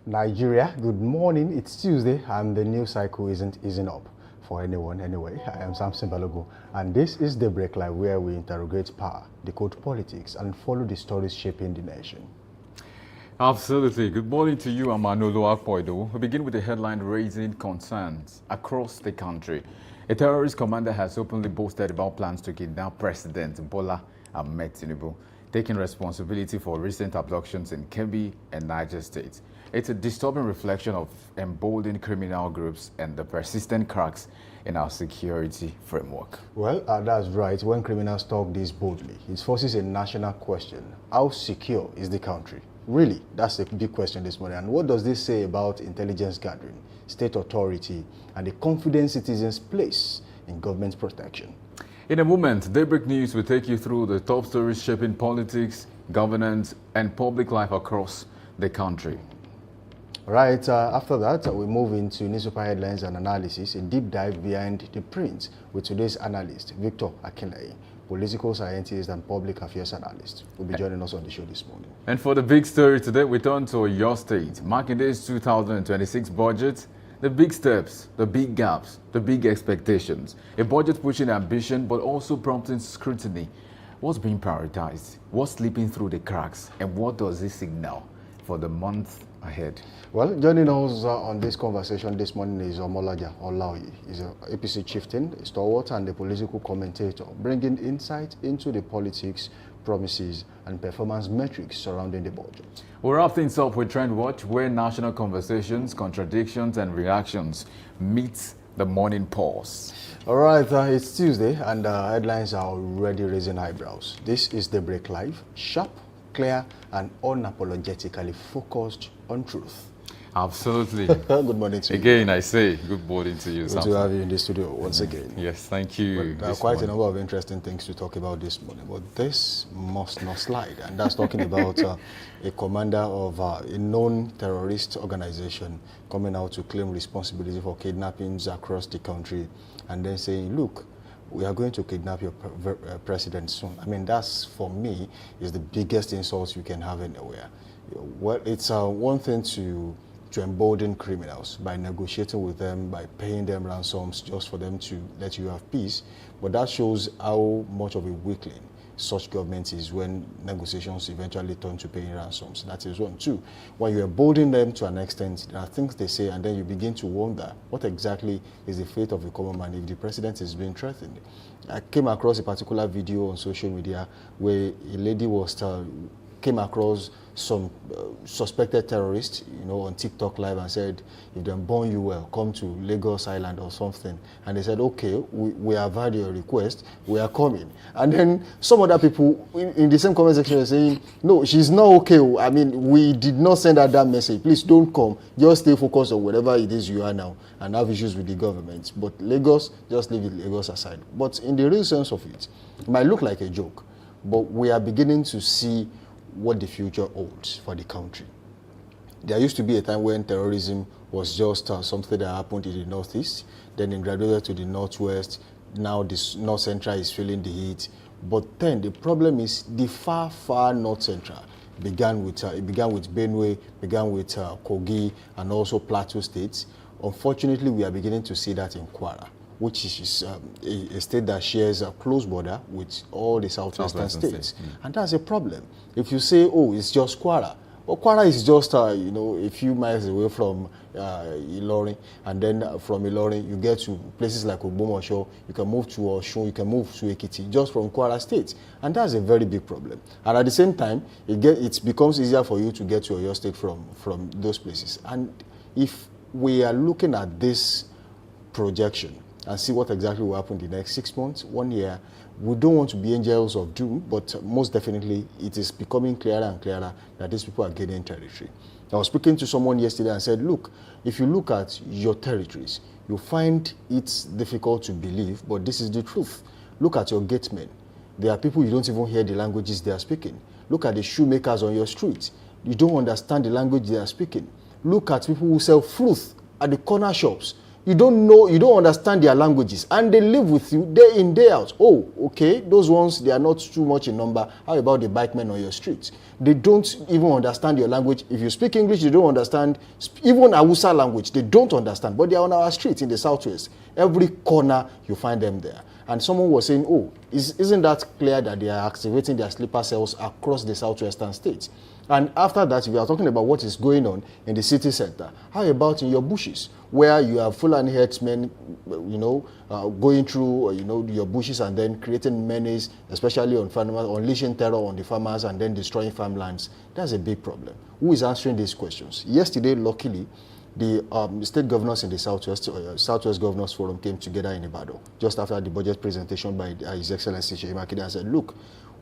Nigeria, good morning. It's Tuesday and the news cycle isn't easing up for anyone anyway. I am Samson Balogo and this is Daybreak Live, where we interrogate power, decode politics and follow the stories shaping the nation. Absolutely. Good morning to you. I'm Manolo Akpoido. We begin with the headline raising concerns across the country. A terrorist commander has openly boasted about plans to kidnap President Bola Ahmed Tinubu, taking responsibility for recent abductions in Kebbi and Niger states. It's a disturbing reflection of emboldened criminal groups and the persistent cracks in our security framework. Well, that's right. When criminals talk this boldly, it forces a national question. How secure is the country? Really, that's a big question this morning. And what does this say about intelligence gathering, state authority, and the confidence citizens place in government protection? In a moment, Daybreak News will take you through the top stories shaping politics, governance, and public life across the country. Right, after that, we move into newspaper headlines and analysis, a deep dive behind the print with today's analyst, Victor Akinleye, political scientist and public affairs analyst, will be joining us on the show this morning. And for the big story today, we turn to your state, marking this 2026 budget. The big steps, the big gaps, the big expectations. A budget pushing ambition, but also prompting scrutiny. What's being prioritized? What's slipping through the cracks? And what does this signal for the month ahead? Well, joining us on this conversation this morning is Omolaja Olaoye. He's an APC chieftain, a stalwart, and a political commentator, bringing insight into the politics, promises, and performance metrics surrounding the budget. We'll wrap things up with Trend Watch, where national conversations, contradictions, and reactions meet the morning pause. All right, it's Tuesday, and headlines are already raising eyebrows. This is Daybreak Live, sharp, clear, and unapologetically focused on truth. Absolutely. Good morning to you. Again, I say good morning to you. Good to have you in the studio once again. Yes, thank you. There are quite a number of interesting things to talk about this morning, but this must not slide. And that's talking about a commander of a known terrorist organization coming out to claim responsibility for kidnappings across the country and then saying, look, we are going to kidnap your president soon. I mean, that's, for me, is the biggest insult you can have anywhere. Well, it's one thing to embolden criminals by negotiating with them, by paying them ransoms just for them to let you have peace. But that shows how much of a weakling such government is when negotiations eventually turn to paying ransoms. That is one. Two, when you embolden them to an extent, there are things they say, and then you begin to wonder what exactly is the fate of the common man if the president is being threatened. I came across a particular video on social media where a lady came across some suspected terrorists, on TikTok Live and said, if they burn you well, come to Lagos Island or something. And they said, okay, we have heard your request, we are coming. And then some other people in the same comment section are saying, no, she's not okay. I mean, we did not send her that message. Please don't come. Just stay focused on whatever it is you are now and have issues with the government. But Lagos, just leave Lagos aside. But in the real sense of it, it might look like a joke, but we are beginning to see what the future holds for the country. There used to be a time when terrorism was just something that happened in the northeast, then it graduated to the northwest. Now the north central is feeling the heat. But then the problem is the far, far north central began with Benue, began with Kogi, and also Plateau states. Unfortunately, we are beginning to see that in Kwara, which is a state that shares a close border with all the southwestern states. And that's a problem. If you say, oh, it's just Kwara, well, Kwara is just, a few miles away from Ilorin, and then from Ilorin, you get to places like Ogbomoso, you can move to Osun, you can move to Ekiti, just from Kwara State. And that's a very big problem. And at the same time, it becomes easier for you to get to your state from those places. And if we are looking at this projection, and see what exactly will happen in the next 6 months, 1 year. We don't want to be angels of doom, but most definitely it is becoming clearer and clearer that these people are gaining territory. I was speaking to someone yesterday and said, look, if you look at your territories, you find it difficult to believe, but this is the truth. Look at your gatemen. There are people you don't even hear the languages they are speaking. Look at the shoemakers on your street. You don't understand the language they are speaking. Look at people who sell fruit at the corner shops. You don't know, you don't understand their languages, and they live with you day in, day out. Oh, okay, those ones, they are not too much in number. How about the bikemen on your street? They don't even understand your language. If you speak English, they don't understand. Even Hausa language, they don't understand. But they are on our street in the southwest. Every corner, you find them there. And someone was saying, oh, isn't that clear that they are activating their sleeper cells across the southwestern states? And after that, if you are talking about what is going on in the city center, how about in your bushes, where you have Fulani herdsmen, going through, your bushes and then creating menace, especially on farmers, unleashing terror on the farmers and then destroying farmlands? That's a big problem. Who is answering these questions? Yesterday, luckily, the state governors in the Southwest Governors Forum came together in Ibadan just after the budget presentation by His Excellency Seyi Makinde and said, look,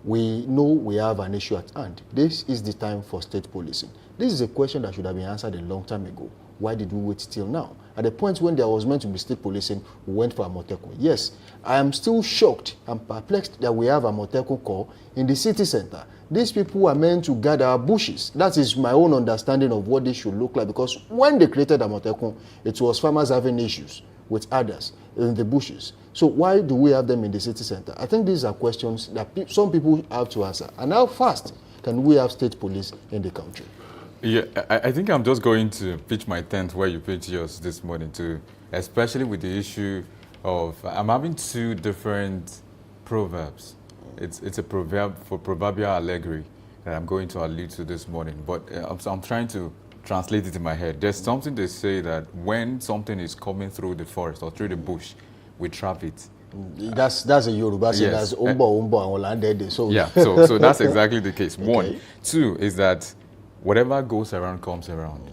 we know we have an issue at hand. This is the time for state policing. This is a question that should have been answered a long time ago. Why did we wait till now? At the point when there was meant to be state policing, we went for Amotekun. Yes, I am still shocked and perplexed that we have a Amotekun corps in the city center. These people are meant to guard our bushes. That is my own understanding of what this should look like, because when they created Amotekun, it was farmers having issues with others in the bushes. So why do we have them in the city center? I think these are questions that some people have to answer. And how fast can we have state police in the country? Yeah, I think I'm just going to pitch my tent where you pitch yours this morning too, especially with the issue of, I'm having two different proverbs. It's a proverb for proverbial allegory that I'm going to allude to this morning, but I'm trying to translate it in my head. There's something they say that when something is coming through the forest or through the bush, we trap it. That's a Yoruba saying. Yes. That's Ombo and Olandede. So yeah, so that's exactly the case. Okay. One. Two is that whatever goes around comes around.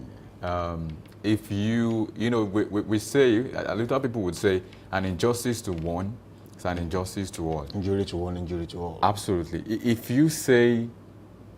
If we say, a little people would say, an injustice to one is an injustice to all. Injury to one, injury to all. Absolutely. If you say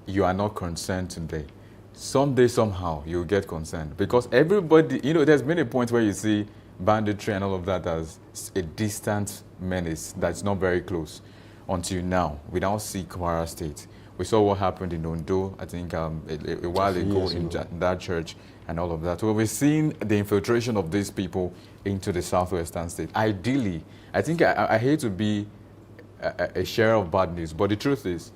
you are not concerned today, someday, somehow, you'll get concerned. Because everybody, there's many points where you see banditry and all of that as a distant menace that's not very close. Until now, we now see Kwara State. We saw what happened in Ondo, I think a while ago in that church and all of that. So we're seeing the infiltration of these people into the southwestern state. Ideally, I think I hate to be a sharer of bad news, but the truth is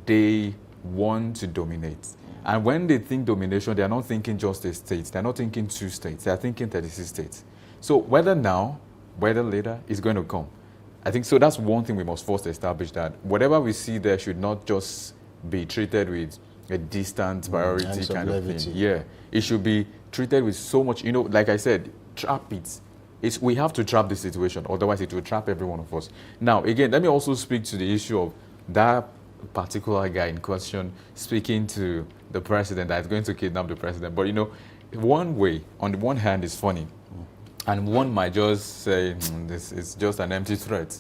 they want to dominate. And when they think domination, they are not thinking just a state. They're not thinking 2 states. They're thinking 36 states. So whether now, whether later, it's going to come. I think so. That's one thing we must first establish, that whatever we see there should not just be treated with a distant priority kind of thing. Yeah, it should be treated with so much, like I said, trap it. We have to trap the situation, otherwise it will trap every one of us. Now, again, let me also speak to the issue of that particular guy in question speaking to the president that is going to kidnap the president. But one way, on the one hand, is funny. And one might just say, this is just an empty threat.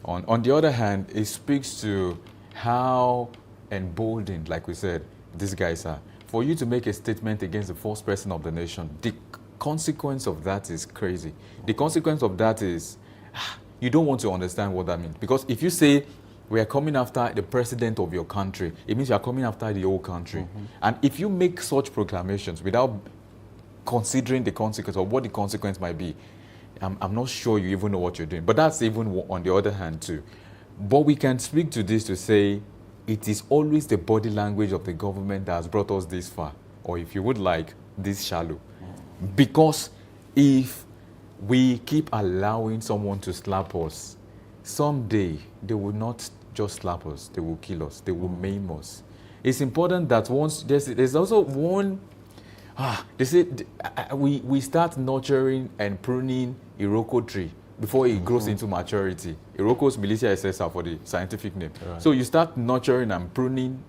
On the other hand, it speaks to how emboldened, like we said, these guys are. For you to make a statement against the first person of the nation, the consequence of that is crazy. The consequence of that is, you don't want to understand what that means. Because if you say, we are coming after the president of your country, it means you are coming after the whole country. Mm-hmm. And if you make such proclamations without considering the consequence or what the consequence might be, I'm not sure you even know what you're doing. But that's even on the other hand too. But we can speak to this to say it is always the body language of the government that has brought us this far, or if you would like, this shallow. Because if we keep allowing someone to slap us, someday they will not just slap us, they will kill us, they will maim us. It's important that once there's also one. They say we start nurturing and pruning Iroko tree before it grows into maturity. Iroko's Militia SSR for the scientific name. Right. So you start nurturing and pruning,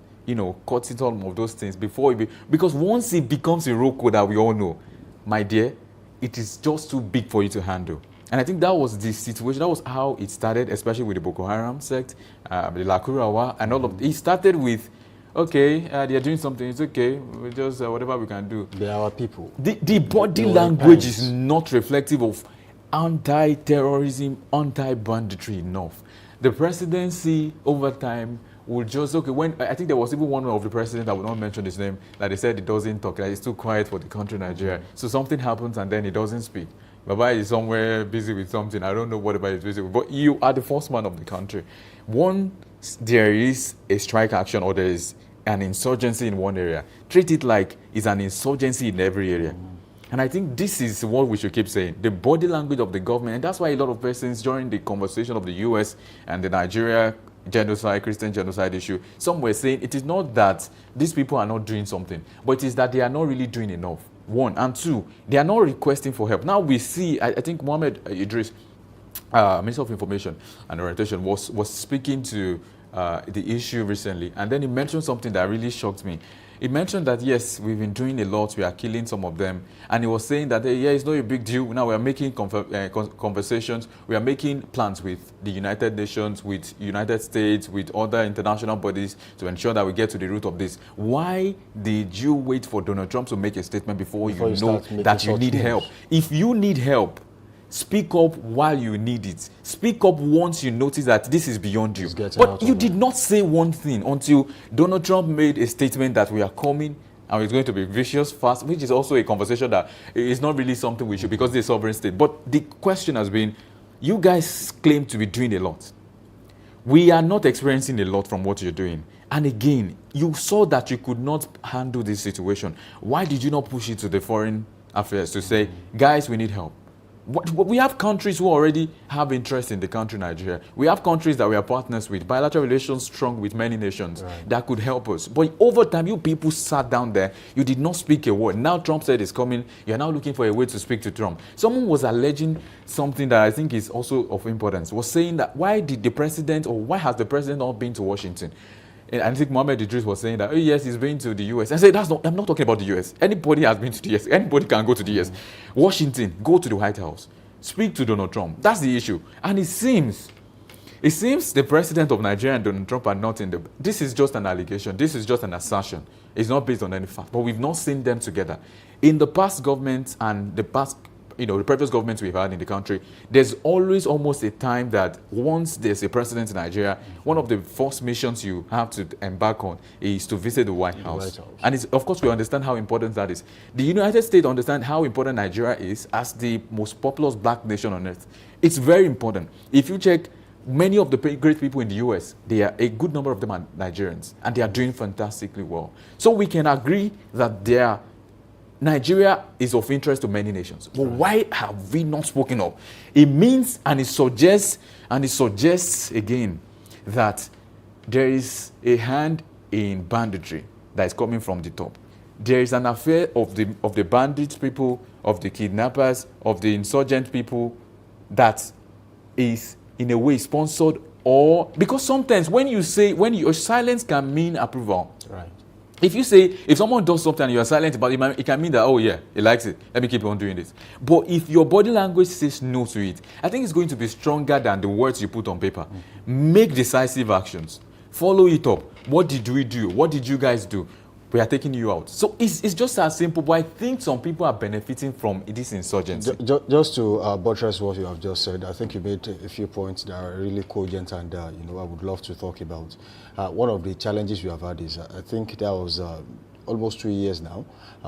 cutting some of those things before because once it becomes Iroko that we all know, my dear, it is just too big for you to handle. And I think that was the situation. That was how it started, especially with the Boko Haram sect, the Lakurawa, and all of it. It started with, okay, they are doing something, it's okay, we just whatever we can do. They are our people. The body language is not reflective of anti-terrorism, anti-banditry enough. The presidency over time will just, I think there was even one of the presidents, I will not mention his name, that they said he doesn't talk, that he's too quiet for the country Nigeria. So something happens and then he doesn't speak. Baba is somewhere busy with something. I don't know what Baba is busy with. But you are the first man of the country. Once there is a strike action or there is an insurgency in one area, treat it like it's an insurgency in every area. And I think this is what we should keep saying. The body language of the government, and that's why a lot of persons during the conversation of the US and the Nigeria genocide, Christian genocide issue, some were saying it is not that these people are not doing something, but it is that they are not really doing enough. One. And two, they are not requesting for help. Now we see, I think Mohammed Idris, Minister of Information and Orientation, was speaking to the issue recently, and then he mentioned something that really shocked me. He mentioned that, yes, we've been doing a lot, we are killing some of them, and he was saying that, yeah, it's not a big deal. Now we are making conversations, we are making plans with the United Nations, with United States, with other international bodies to ensure that we get to the root of this. Why did you wait for Donald Trump to make a statement before you know that you need help? If you need help, speak up while you need it. Speak up once you notice that this is beyond you. But you did not say one thing until Donald Trump made a statement that we are coming and it's going to be vicious, fast, which is also a conversation that is not really something we should, because it's a sovereign state. But the question has been, you guys claim to be doing a lot. We are not experiencing a lot from what you're doing. And again, you saw that you could not handle this situation. Why did you not push it to the foreign affairs to say, guys, we need help? We have countries who already have interest in the country Nigeria. We have countries that we are partners with, bilateral relations strong with many nations that could help us. But over time, you people sat down there, you did not speak a word. Now Trump said it's coming, you're now looking for a way to speak to Trump. Someone was alleging something that I think is also of importance, was saying that why did the president, or why has the president not been to Washington? And I think Mohammed Idris was saying that, oh yes, he's been to the US. I said, I'm not talking about the US. Anybody has been to the US. Anybody can go to the US. Washington, go to the White House. Speak to Donald Trump. That's the issue. And it seems the president of Nigeria and Donald Trump are not in the... This is just an allegation. This is just an assertion. It's not based on any fact. But we've not seen them together. In the past government and the previous governments we've had in the country, there's always almost a time that once there's a president in Nigeria, one of the first missions you have to embark on is to visit the White House. And of course, we understand how important that is. The United States understand how important Nigeria is as the most populous black nation on earth. It's very important. If you check, many of the great people in the US, a good number of them are Nigerians, and they are doing fantastically well. So we can agree that Nigeria is of interest to many nations. But why have we not spoken up? It means, and it suggests again that there is a hand in banditry that is coming from the top. There is an affair of the bandit people, of the kidnappers, of the insurgent people that is in a way sponsored, or because sometimes when your silence can mean approval. Right. If someone does something and you are silent about it, it can mean that, oh yeah, he likes it, let me keep on doing this. But if your body language says no to it, I think it's going to be stronger than the words you put on paper. Make decisive actions. Follow it up. What did we do? What did you guys do? We are taking you out. So it's just as simple, but I think some people are benefiting from this insurgency. Just to buttress what you have just said, I think you made a few points that are really cogent, and I would love to talk about. One of the challenges we have had is, I think that was almost 2 years now,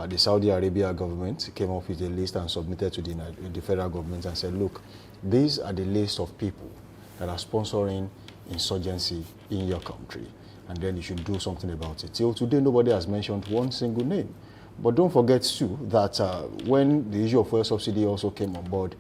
the Saudi Arabia government came up with a list and submitted to the federal government and said, look, these are the list of people that are sponsoring insurgency in your country, and then you should do something about it. Till today, nobody has mentioned one single name. But don't forget, too, that when the issue of fuel subsidy also came on board,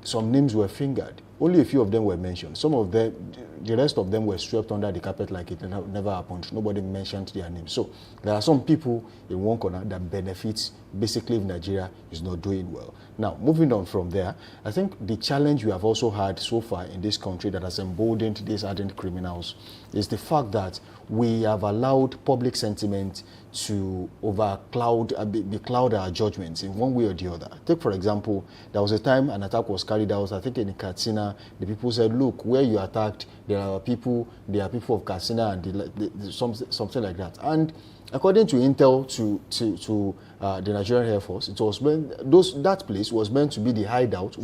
some names were fingered. Only a few of them were mentioned. Some of them, the rest of them were swept under the carpet like it never happened. Nobody mentioned their names. So there are some people in one corner that benefits basically if Nigeria is not doing well. Now, moving on from there, I think the challenge we have also had so far in this country that has emboldened these hardened criminals is the fact that we have allowed public sentiment to becloud our judgments in one way or the other. Take, for example, there was a time an attack was carried out, I think in Katsina. The people said, look, where you attacked, there are people of Katsina, and something like that. And according to intel to the Nigerian Air Force, it was that place was meant to be the hideout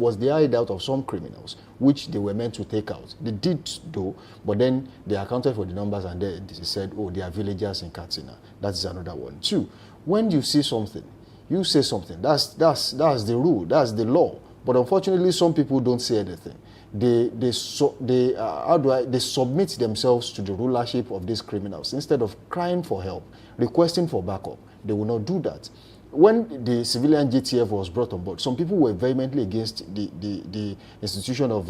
of some criminals, which they were meant to take out. They did though, but then they accounted for the numbers and they said, oh, they are villagers in Katsina. That is another one. Two, when you see something, you say something. That's the rule. That's the law. But unfortunately, some people don't say anything. They submit themselves to the rulership of these criminals instead of crying for help, requesting for backup. They will not do that. When the civilian JTF was brought on board, some people were vehemently against the institution of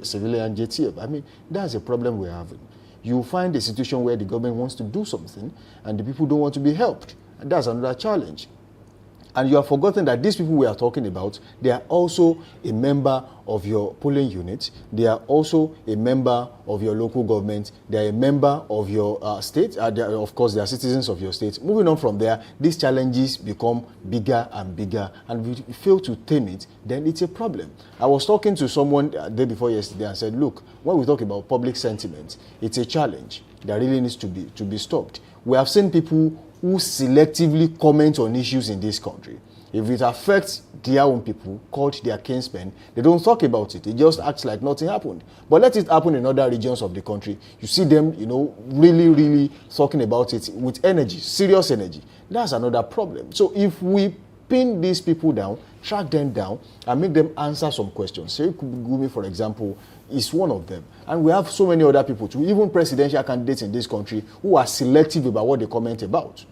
civilian JTF. I mean, that's a problem we're having. You find a situation where the government wants to do something and the people don't want to be helped. And that's another challenge. And you have forgotten that these people we are talking about, they are also a member of your polling unit. They are also a member of your local government. They are a member of your state. Of course, they are citizens of your state. Moving on from there, these challenges become bigger and bigger. And if you fail to tame it, then it's a problem. I was talking to someone the day before yesterday and said, look, when we talk about public sentiment, it's a challenge that really needs to be stopped. We have seen people who selectively comment on issues in this country. If it affects their own people, called their kinsmen, they don't talk about it. They just act like nothing happened. But let it happen in other regions of the country. You see them, really talking about it with energy, serious energy. That's another problem. So if we pin these people down, track them down, and make them answer some questions. Seyi Gumi, for example, is one of them. And we have so many other people too, even presidential candidates in this country, who are selective about what they comment about.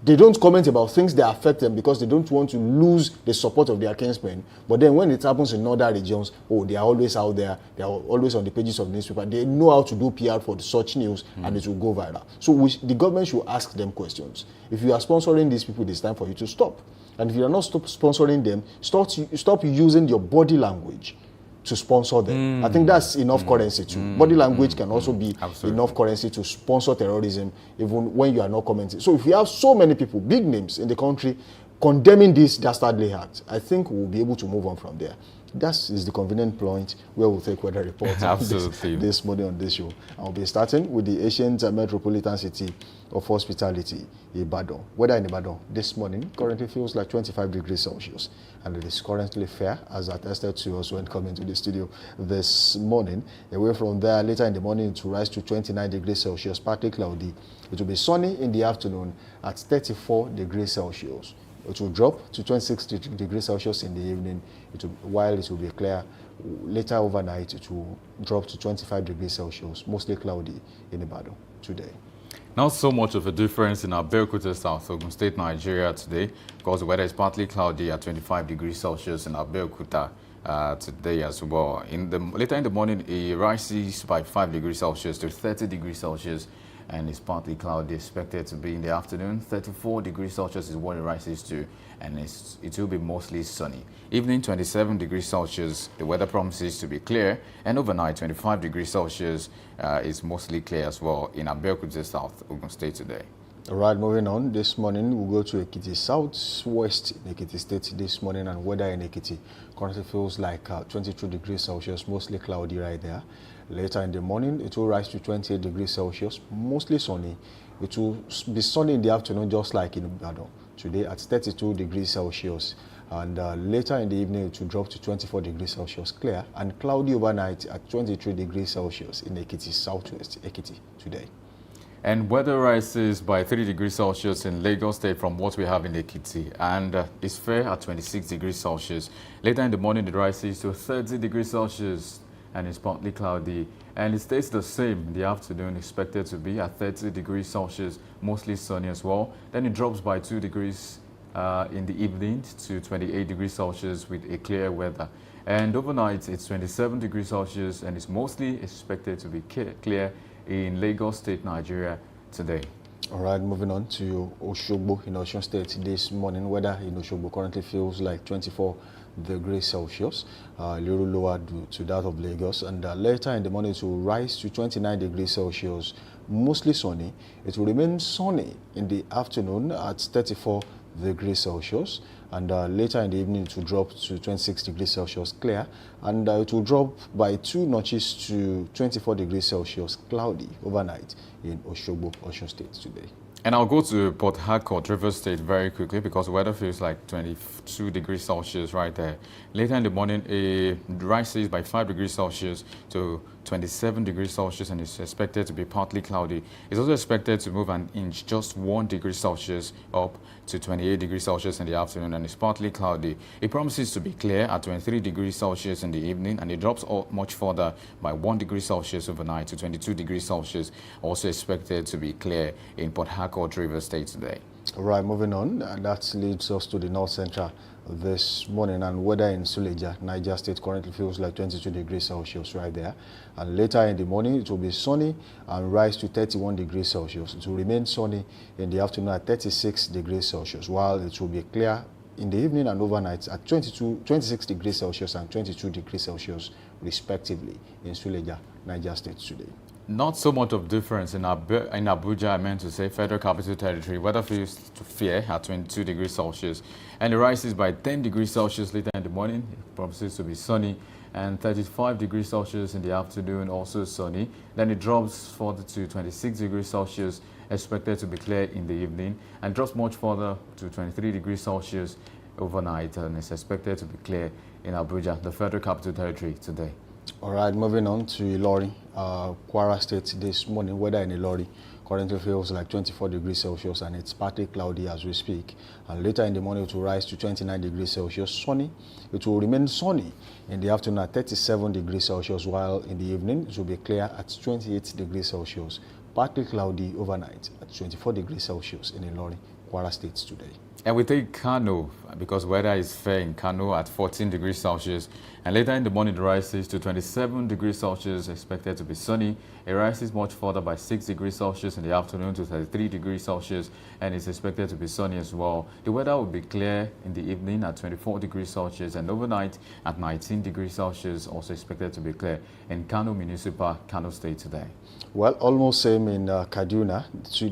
They don't comment about things that affect them because they don't want to lose the support of their kinsmen. But then when it happens in other regions, they are always out there. They are always on the pages of the newspaper. They know how to do PR for such news and it will go viral. So the government should ask them questions. If you are sponsoring these people, it's time for you to stop. And if you are not sponsoring them, stop using your body language to sponsor them. I think that's enough currency too. Body language can also be enough currency to sponsor terrorism, even when you are not commenting. So if we have so many people, big names in the country, condemning this dastardly act, I think we'll be able to move on from there. That is the convenient point where we'll take weather reports this morning on this show. I'll be starting with the ancient metropolitan city of hospitality, Ibadan. Weather in Ibadan this morning currently feels like 25 degrees Celsius, and it is currently fair, as attested to us when coming to the studio this morning. Away from there, later in the morning, it will rise to 29 degrees Celsius, partly cloudy. It will be sunny in the afternoon at 34 degrees Celsius. It will drop to 26 degrees Celsius in the evening, while it will be clear. Later overnight, it will drop to 25 degrees Celsius, mostly cloudy in Ibadan today. Not so much of a difference in Abeokuta, South Ogun State, Nigeria today, because the weather is partly cloudy at 25 degrees Celsius in Abeokuta today as well. Later in the morning, it rises by 5 degrees Celsius to 30 degrees Celsius, and it's partly cloudy, expected to be in the afternoon. 34 degrees Celsius is what it rises to, and it will be mostly sunny. Evening, 27 degrees Celsius, the weather promises to be clear, and overnight, 25 degrees Celsius is mostly clear as well in Abeokuta, South Ogun State today. All right, moving on. This morning, we'll go to Ekiti, southwest in Ekiti State this morning, and weather in Ekiti currently feels like 22 degrees Celsius, mostly cloudy right there. Later in the morning, it will rise to 28 degrees Celsius, mostly sunny. It will be sunny in the afternoon, just like in Ibadan today at 32 degrees Celsius. And later in the evening, it will drop to 24 degrees Celsius, clear, and cloudy overnight at 23 degrees Celsius in Ekiti, southwest Ekiti today. And weather rises by 3 degrees Celsius in Lagos State from what we have in Ekiti, and it's fair at 26 degrees Celsius. Later in the morning, it rises to 30 degrees Celsius, and it's partly cloudy. And it stays the same in the afternoon, expected to be at 30 degrees Celsius, mostly sunny as well. Then it drops by 2 degrees in the evening to 28 degrees Celsius with a clear weather. And overnight, it's 27 degrees Celsius, and it's mostly expected to be clear in Lagos State, Nigeria today. All right, moving on to Oshogbo in Osun State this morning. Weather in Oshogbo currently feels like 24 degrees Celsius, a little lower to that of Lagos. And later in the morning, it will rise to 29 degrees Celsius, mostly sunny. It will remain sunny in the afternoon at 34 degrees Celsius. And later in the evening, it will drop to 26 degrees Celsius, clear. And it will drop by 2 notches to 24 degrees Celsius, cloudy overnight in Oshogbo, Osun State today. And I'll go to Port Harcourt, Rivers State very quickly because the weather feels like 22 degrees Celsius right there. Later in the morning, it rises by 5 degrees Celsius to 27 degrees Celsius, and it's expected to be partly cloudy. It's also expected to move an inch, just 1 degree Celsius, up to 28 degrees Celsius in the afternoon, and it's partly cloudy. It promises to be clear at 23 degrees Celsius in the evening, and it drops much further by 1 degree Celsius overnight to 22 degrees Celsius. Also expected to be clear in Port Harcourt, Rivers State today. All right, moving on, and that leads us to the North Central this morning, and weather in Suleja, Niger State, currently feels like 22 degrees Celsius right there. And later in the morning, it will be sunny and rise to 31 degrees Celsius. It will remain sunny in the afternoon at 36 degrees Celsius, while it will be clear in the evening and overnight at 26 degrees Celsius and 22 degrees Celsius, respectively, in Suleja, Niger State today. Not so much of difference in Abuja, I meant to say, Federal Capital Territory. Weather feels to fair at 22 degrees Celsius, and it rises by 10 degrees Celsius later in the morning. It promises to be sunny, and 35 degrees Celsius in the afternoon, also sunny. Then it drops further to 26 degrees Celsius, expected to be clear in the evening, and drops much further to 23 degrees Celsius overnight, and it's expected to be clear in Abuja, the Federal Capital Territory, today. All right, moving on to Ilori, Kwara State this morning. Weather in Ilori currently feels like 24 degrees Celsius, and it's partly cloudy as we speak. And later in the morning, it will rise to 29 degrees Celsius, sunny. It will remain sunny in the afternoon at 37 degrees Celsius, while in the evening, it will be clear at 28 degrees Celsius. Partly cloudy overnight at 24 degrees Celsius in Ilori, Kwara State today. And we take Kano, because weather is fair in Kano at 14 degrees Celsius. And later in the morning, it rises to 27 degrees Celsius, expected to be sunny. It rises much further by 6 degrees Celsius in the afternoon to 33 degrees Celsius, and it's expected to be sunny as well. The weather will be clear in the evening at 24 degrees Celsius, and overnight at 19 degrees Celsius, also expected to be clear in Kano Municipal, Kano State today. Well, almost same in Kaduna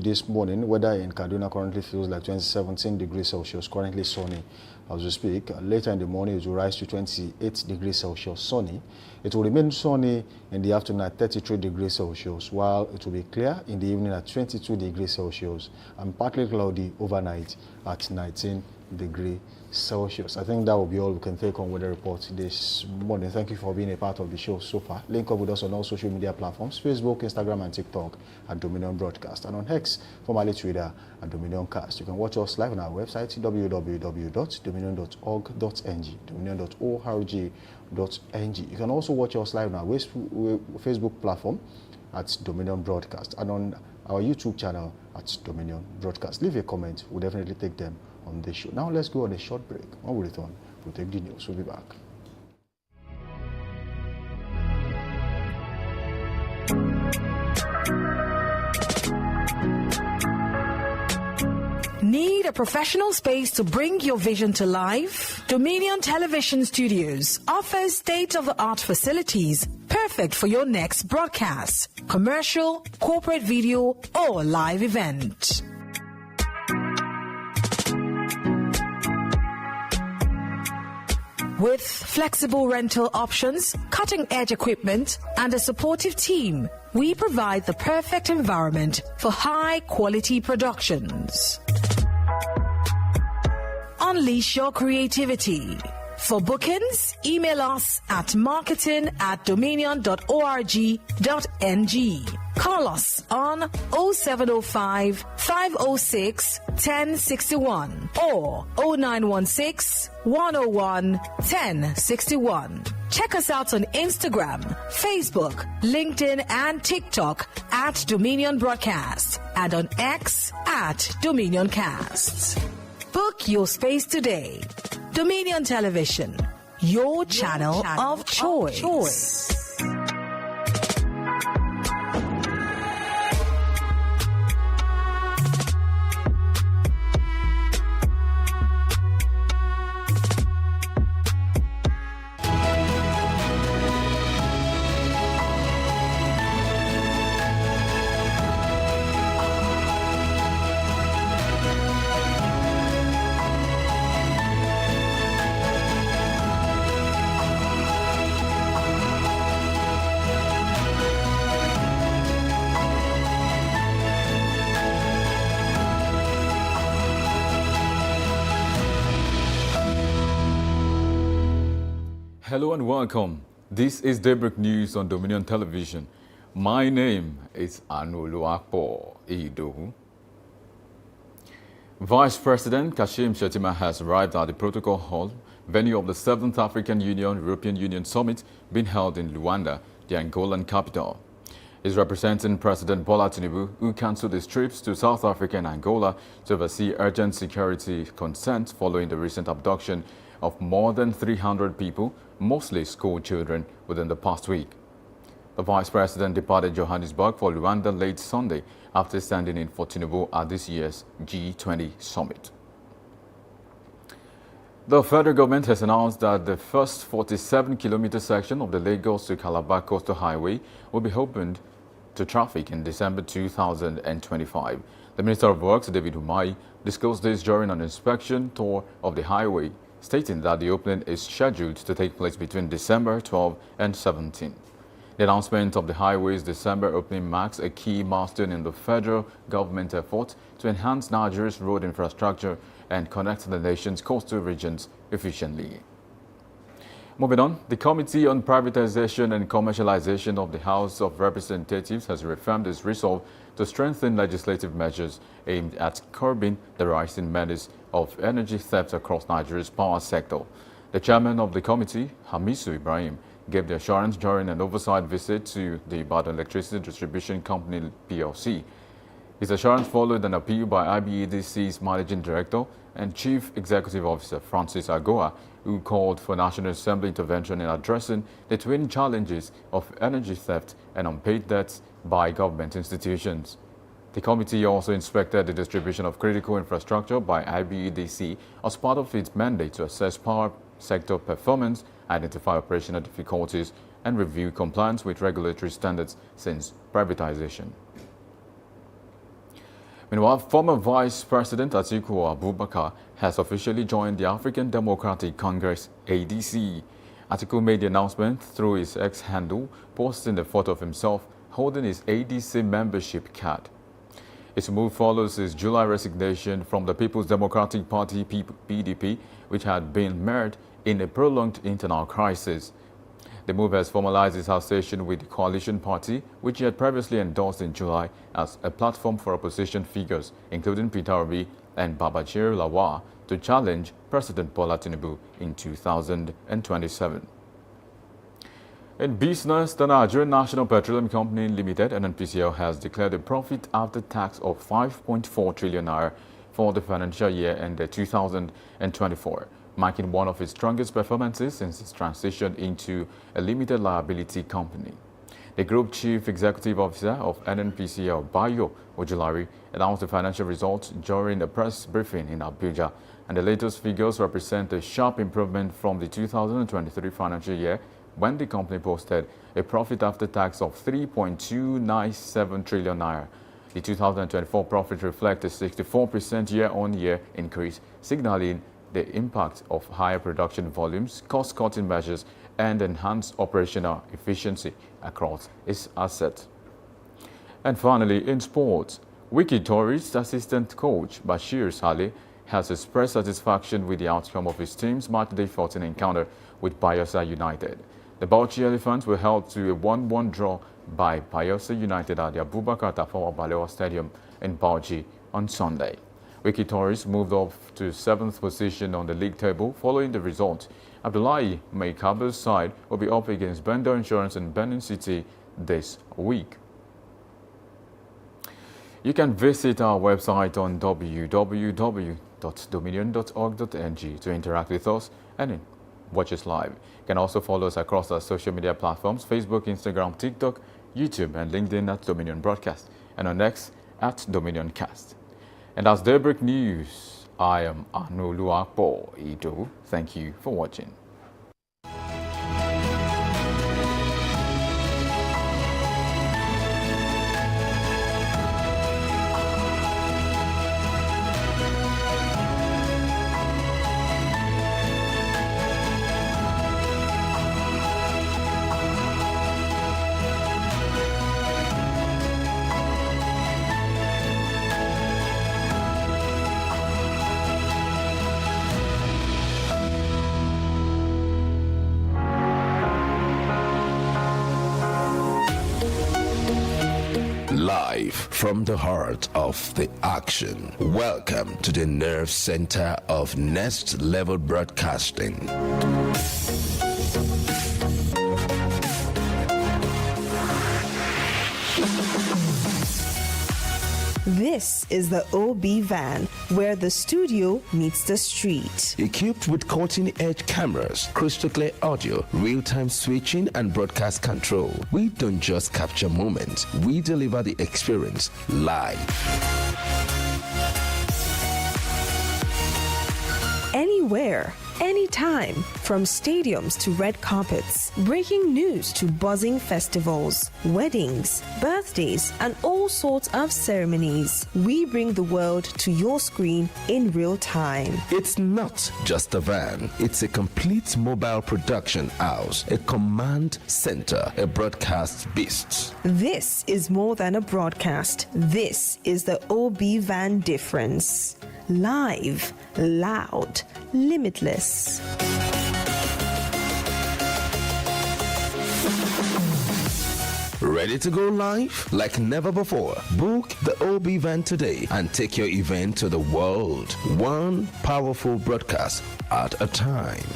this morning. Weather in Kaduna currently feels like 17 degrees Celsius, currently sunny as we speak. Later in the morning, it will rise to 28 degrees Celsius, sunny. It will remain sunny in the afternoon at 33 degrees Celsius, while it will be clear in the evening at 22 degrees Celsius, and partly cloudy overnight at 19 degrees Celsius. I think that will be all we can take on weather report this morning. Thank you for being a part of the show so far. Link up with us on all social media platforms, Facebook, Instagram, and TikTok at Dominion Broadcast, and on X, formerly Twitter, at Dominion Cast. You can watch us live on our website, www.dominion.org.ng, dominion.org.ng. You can also watch us live on our Facebook platform at Dominion Broadcast, and on our YouTube channel at Dominion Broadcast. Leave a comment. We'll definitely take them on this show. Now let's go on a short break. When we return, we'll take the news. We'll be back. Need a professional space to bring your vision to life? Dominion Television Studios offers state-of-the-art facilities perfect for your next broadcast, commercial, corporate video, or live event. With flexible rental options, cutting-edge equipment, and a supportive team, we provide the perfect environment for high-quality productions. Unleash your creativity. For bookings, email us at marketing@dominion.org.ng. Call us on 0705 506 1061 or 0916 101 1061. Check us out on Instagram, Facebook, LinkedIn, and TikTok at Dominion Broadcast, and on X at Dominion Cast. Book your space today. Dominion Television, your channel of choice. Hello and welcome. This is Daybreak News on Dominion Television. My name is Anoluakpo Idowu. Vice President Kashim Shettima has arrived at the Protocol Hall, venue of the 7th African Union-European Union Summit being held in Luanda, the Angolan capital. He's representing President Bola Tinubu, who cancelled his trips to South Africa and Angola to oversee urgent security concerns following the recent abduction of more than 300 people, mostly school children, within the past week. The Vice President departed Johannesburg for Luanda late Sunday after standing in for Tinubu at this year's G20 summit. The federal government has announced that the first 47-kilometer section of the Lagos to Calabar Coastal Highway will be opened to traffic in December 2025. The Minister of Works, David Umahi, disclosed this during an inspection tour of the highway, stating that the opening is scheduled to take place between December 12 and 17. The announcement of the highway's December opening marks a key milestone in the federal government effort to enhance Nigeria's road infrastructure and connect the nation's coastal regions efficiently. Moving on, the Committee on Privatization and Commercialization of the House of Representatives has reaffirmed its resolve to strengthen legislative measures aimed at curbing the rising menace of energy theft across Nigeria's power sector. The chairman of the committee, Hamisu Ibrahim, gave the assurance during an oversight visit to the Ibadan Electricity Distribution Company PLC. His assurance followed an appeal by IBEDC's Managing Director and Chief Executive Officer Francis Agoa, who called for National Assembly intervention in addressing the twin challenges of energy theft and unpaid debts by government institutions. The committee also inspected the distribution of critical infrastructure by IBEDC as part of its mandate to assess power sector performance, identify operational difficulties, and review compliance with regulatory standards since privatization. Meanwhile, former Vice President Atiku Abubakar has officially joined the African Democratic Congress, ADC. Atiku made the announcement through his X handle, posting a photo of himself holding his ADC membership card. His move follows his July resignation from the People's Democratic Party, PDP, which had been mired in a prolonged internal crisis. The move has formalized his association with the coalition party, which he had previously endorsed in July as a platform for opposition figures, including Peter Obi and Babachir Lawal, to challenge President Bola Tinubu in 2027. In business, the Nigerian National Petroleum Company Limited, NNPCL, has declared a profit after tax of 5.4 trillion naira for the financial year ended 2024. Marking one of its strongest performances since its transition into a limited liability company. The Group Chief Executive Officer of NNPCL, Bayo Ojulari, announced the financial results during a press briefing in Abuja, and the latest figures represent a sharp improvement from the 2023 financial year, when the company posted a profit after tax of 3.297 trillion naira. The 2024 profit reflects a 64% year-on-year increase, signaling the impact of higher production volumes, cost-cutting measures, and enhanced operational efficiency across its assets. And finally, in sports, Wiki Tourist assistant coach Bashir Saleh has expressed satisfaction with the outcome of his team's matchday 14 encounter with Bayelsa United. The Bauchi Elephants were held to a 1-1 draw by Bayelsa United at the Abubakar Tafawa Balewa Stadium in Bauchi on Sunday. Wiki Tourist moved up to 7th position on the league table following the result. Abdullahi Maikaba's side will be up against Bender Insurance in Benin City this week. You can visit our website on www.dominion.org.ng to interact with us and watch us live. You can also follow us across our social media platforms: Facebook, Instagram, TikTok, YouTube, and LinkedIn at Dominion Broadcast, and on X at Dominion Cast. And as Daybreak News, I am Anoluakpo Idowu. Thank you for watching. Live from the heart of the action. Welcome to the nerve center of Next Level Broadcasting. This is the OB van, where the studio meets the street. Equipped with cutting-edge cameras, crystal clear audio, real-time switching, and broadcast control, we don't just capture moments, we deliver the experience live. Anywhere, anytime, from stadiums to red carpets, breaking news to buzzing festivals, weddings, birthdays, and all sorts of ceremonies. We bring the world to your screen in real time. It's not just a van, it's a complete mobile production house, a command center, a broadcast beast. This is more than a broadcast. This is the OB van difference. Live, loud, limitless. Ready to go live like never before? Book the OB van today and take your event to the world. One powerful broadcast at a time.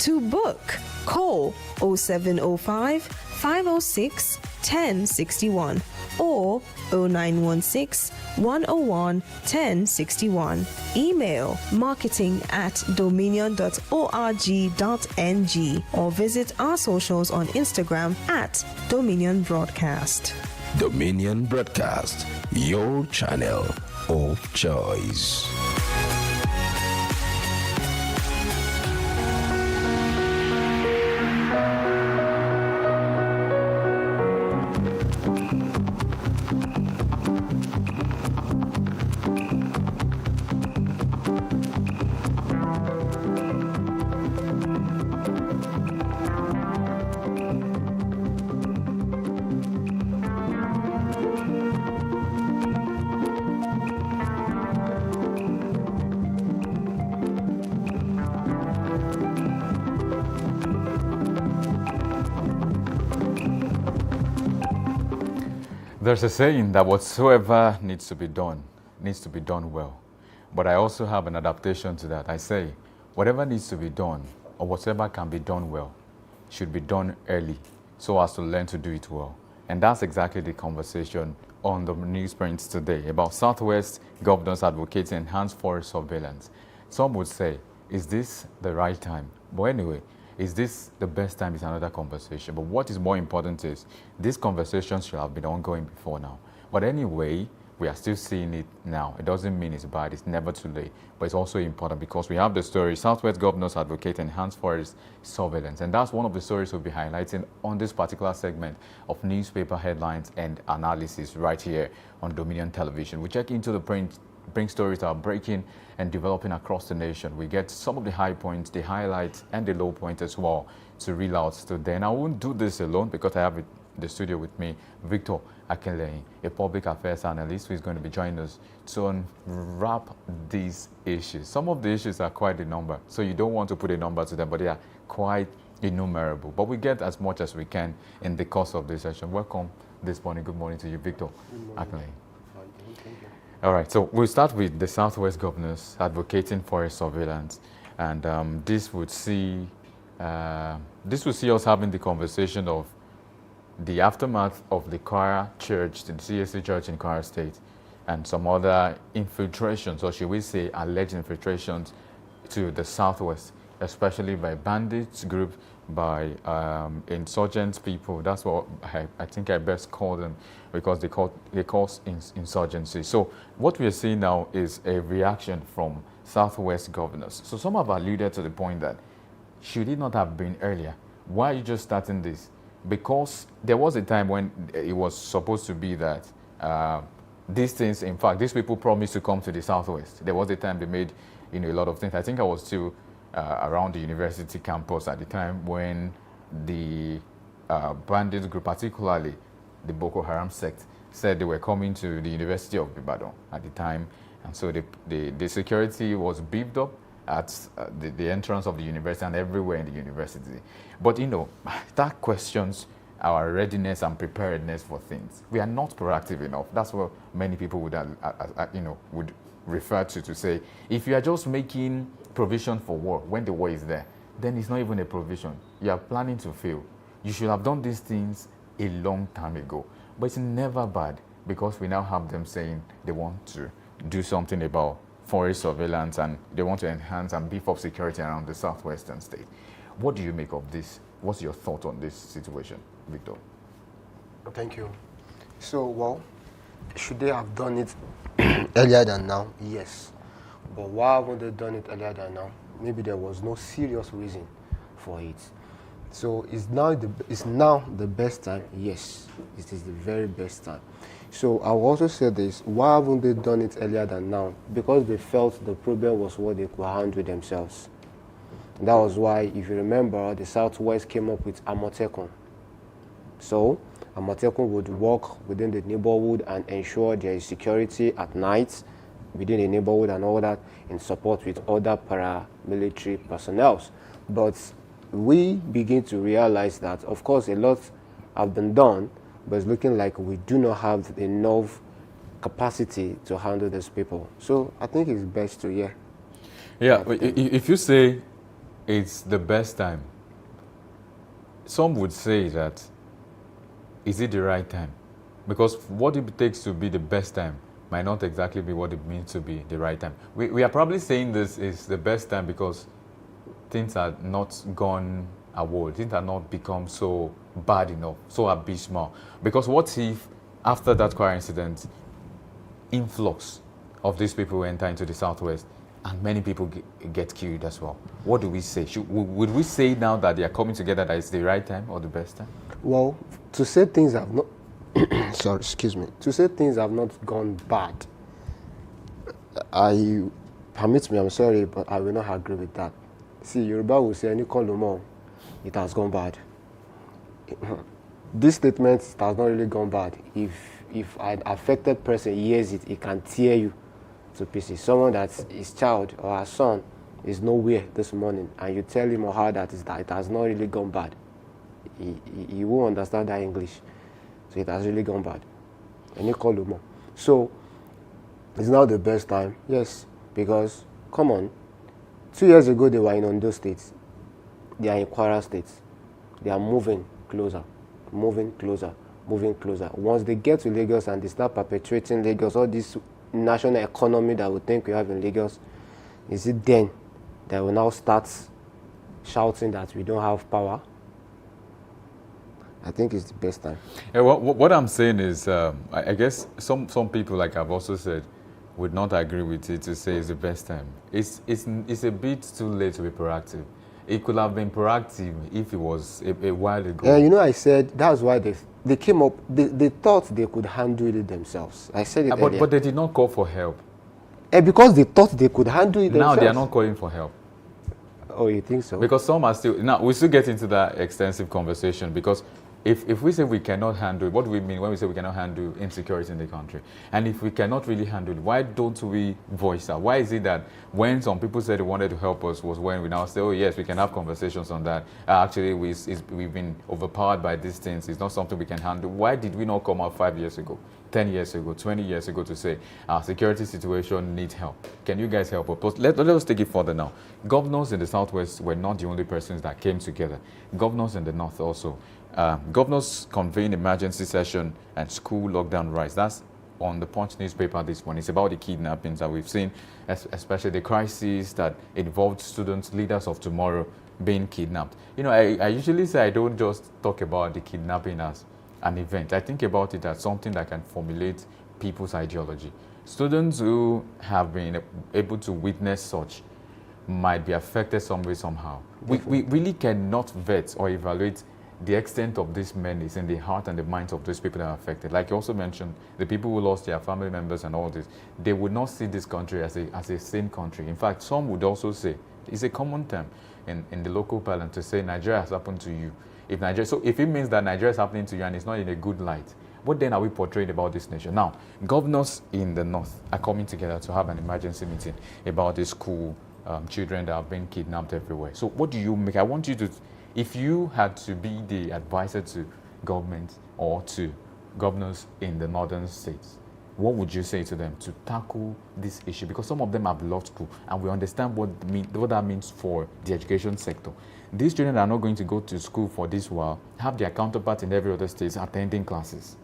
To book, call 0705 506 1061 or 0916 101 1061. Email marketing@dominion.org.ng or visit our socials on Instagram @Dominion Broadcast. Dominion Broadcast, your channel of choice. There's a saying that whatsoever needs to be done well. But I also have an adaptation to that. I say, whatever needs to be done, or whatever can be done well, should be done early, so as to learn to do it well. And that's exactly the conversation on the newsprint today about Southwest governors advocating enhanced forest surveillance. Some would say, is this the right time? But anyway, is this the best time is another conversation. But what is more important is these conversations should have been ongoing before now. But anyway, we are still seeing it now. It doesn't mean it's bad. It's never too late. But it's also important because we have the story, Southwest governors advocate enhanced forest surveillance. And that's one of the stories we'll be highlighting on this particular segment of newspaper headlines and analysis right here on Dominion Television. We check into the print, bring stories that are breaking and developing across the nation. We get some of the high points, the highlights, and the low points as well to reel out today. And I won't do this alone because I have in the studio with me Victor Akinleye, a public affairs analyst who is going to be joining us to unwrap these issues. Some of the issues are quite a number, so you don't want to put a number to them, but they are quite innumerable. But we get as much as we can in the course of this session. Welcome this morning. Good morning to you, Victor Akinleye. All right, so we'll start with the Southwest governors advocating forest surveillance, and this would see us having the conversation of the aftermath of the Kwara Church, the CSC Church in Kwara State, and some other infiltrations, or should we say alleged infiltrations, to the Southwest, especially by bandits group, by insurgent people. That's what I think I best call them, because they cause insurgency. So what we are seeing now is a reaction from Southwest governors. So some have alluded to the point that, should it not have been earlier? Why are you just starting this? Because there was a time when it was supposed to be that these things, in fact, these people promised to come to the Southwest. There was a time they made a lot of things. I think I was still around the university campus at the time when the bandit group, particularly the Boko Haram sect, said they were coming to the University of Ibadan at the time. And so the security was beefed up at the entrance of the university and everywhere in the university. But that questions our readiness and preparedness for things. We are not proactive enough. That's what many people would, would refer to say, if you are just making provision for war when the war is there, then it's not even a provision. You are planning to fail. You should have done these things a long time ago. But it's never bad, because we now have them saying they want to do something about forest surveillance and they want to enhance and beef up security around the southwestern state. What do you make of this? What's your thought on this situation, Victor? Thank you. So, well, should they have done it earlier than now? Yes. But why haven't they done it earlier than now? Maybe there was no serious reason for it. So is now the best time? Yes, it is the very best time. So I will also say this: why haven't they done it earlier than now? Because they felt the problem was what they could handle themselves. That was why, if you remember, the Southwest came up with Amotekun. So Amotekun would work within the neighborhood and ensure there is security at night within the neighborhood and all that, in support with other paramilitary personnel. But we begin to realize that, of course, a lot have been done, but it's looking like we do not have enough capacity to handle these people. So I think it's best to, Yeah, if you say it's the best time, some would say that, is it the right time? Because what it takes to be the best time might not exactly be what it means to be the right time. We are probably saying this is the best time because things are not gone awol, things are not become so bad enough, so abysmal. Because what if, after that choir incident, influx of these people enter into the Southwest and many people get killed as well? What do we say? Would we say now that they are coming together that it's the right time or the best time? Well, to say things have not sorry, excuse me. To say things have not gone bad, permit me, I'm sorry, but I will not agree with that. See, Yoruba will say, it has gone bad. This statement has not really gone bad. If an affected person hears it, it can tear you to pieces. Someone that his child or her son is nowhere this morning, and you tell him or her that it has not really gone bad, he won't understand that English. So it has really gone bad. And you call Lumo. So it's now the best time, yes, because, come on, 2 years ago they were in Ondo State. They are in Kwara State. They are moving closer, moving closer, moving closer. Once they get to Lagos and they start perpetuating Lagos, all this national economy that we think we have in Lagos, is it then that will now start shouting that we don't have power? I think it's the best time. Yeah, what I'm saying is, I guess some people, like I've also said, would not agree with it to say it's the best time. It's a bit too late to be proactive. It could have been proactive if it was a while ago. Yeah, you know, I said that's why they came up. They thought they could handle it themselves. I said it earlier. But they did not call for help. And because they thought they could handle it themselves. Now they are not calling for help. Oh, you think so? Because some are still... Now, we still get into that extensive conversation, because if we say we cannot handle it, what do we mean when we say we cannot handle insecurity in the country? And if we cannot really handle it, why don't we voice that? Why is it that when some people said they wanted to help us was when we now say, oh yes, we can have conversations on that. Actually, we've been overpowered by these things. It's not something we can handle. Why did we not come out 5 years ago, 10 years ago, 20 years ago to say our security situation needs help? Can you guys help us? Let us take it further now. Governors in the Southwest were not the only persons that came together. Governors in the North also. Governors convened emergency session and school lockdown rise. That's on the Punch newspaper this morning. It's about the kidnappings that we've seen, especially the crises that involved students, leaders of tomorrow, being kidnapped. You know, I usually say I don't just talk about the kidnapping as an event. I think about it as something that can formulate people's ideology. Students who have been able to witness such might be affected some way, somehow. We really cannot vet or evaluate the extent of this menace in the heart and the minds of those people that are affected. Like you also mentioned, the people who lost their family members and all this, they would not see this country as a sane country. In fact, some would also say, it's a common term in the local parlance to say Nigeria has happened to you. So if it means that Nigeria is happening to you and it's not in a good light, what then are we portraying about this nation? Now, governors in the North are coming together to have an emergency meeting about the school children that have been kidnapped everywhere. So what do you make? I want you to... If you had to be the advisor to government or to governors in the northern states, what would you say to them to tackle this issue? Because some of them have left school, and we understand what that means for the education sector. These children are not going to go to school for this while, have their counterparts in every other state attending classes.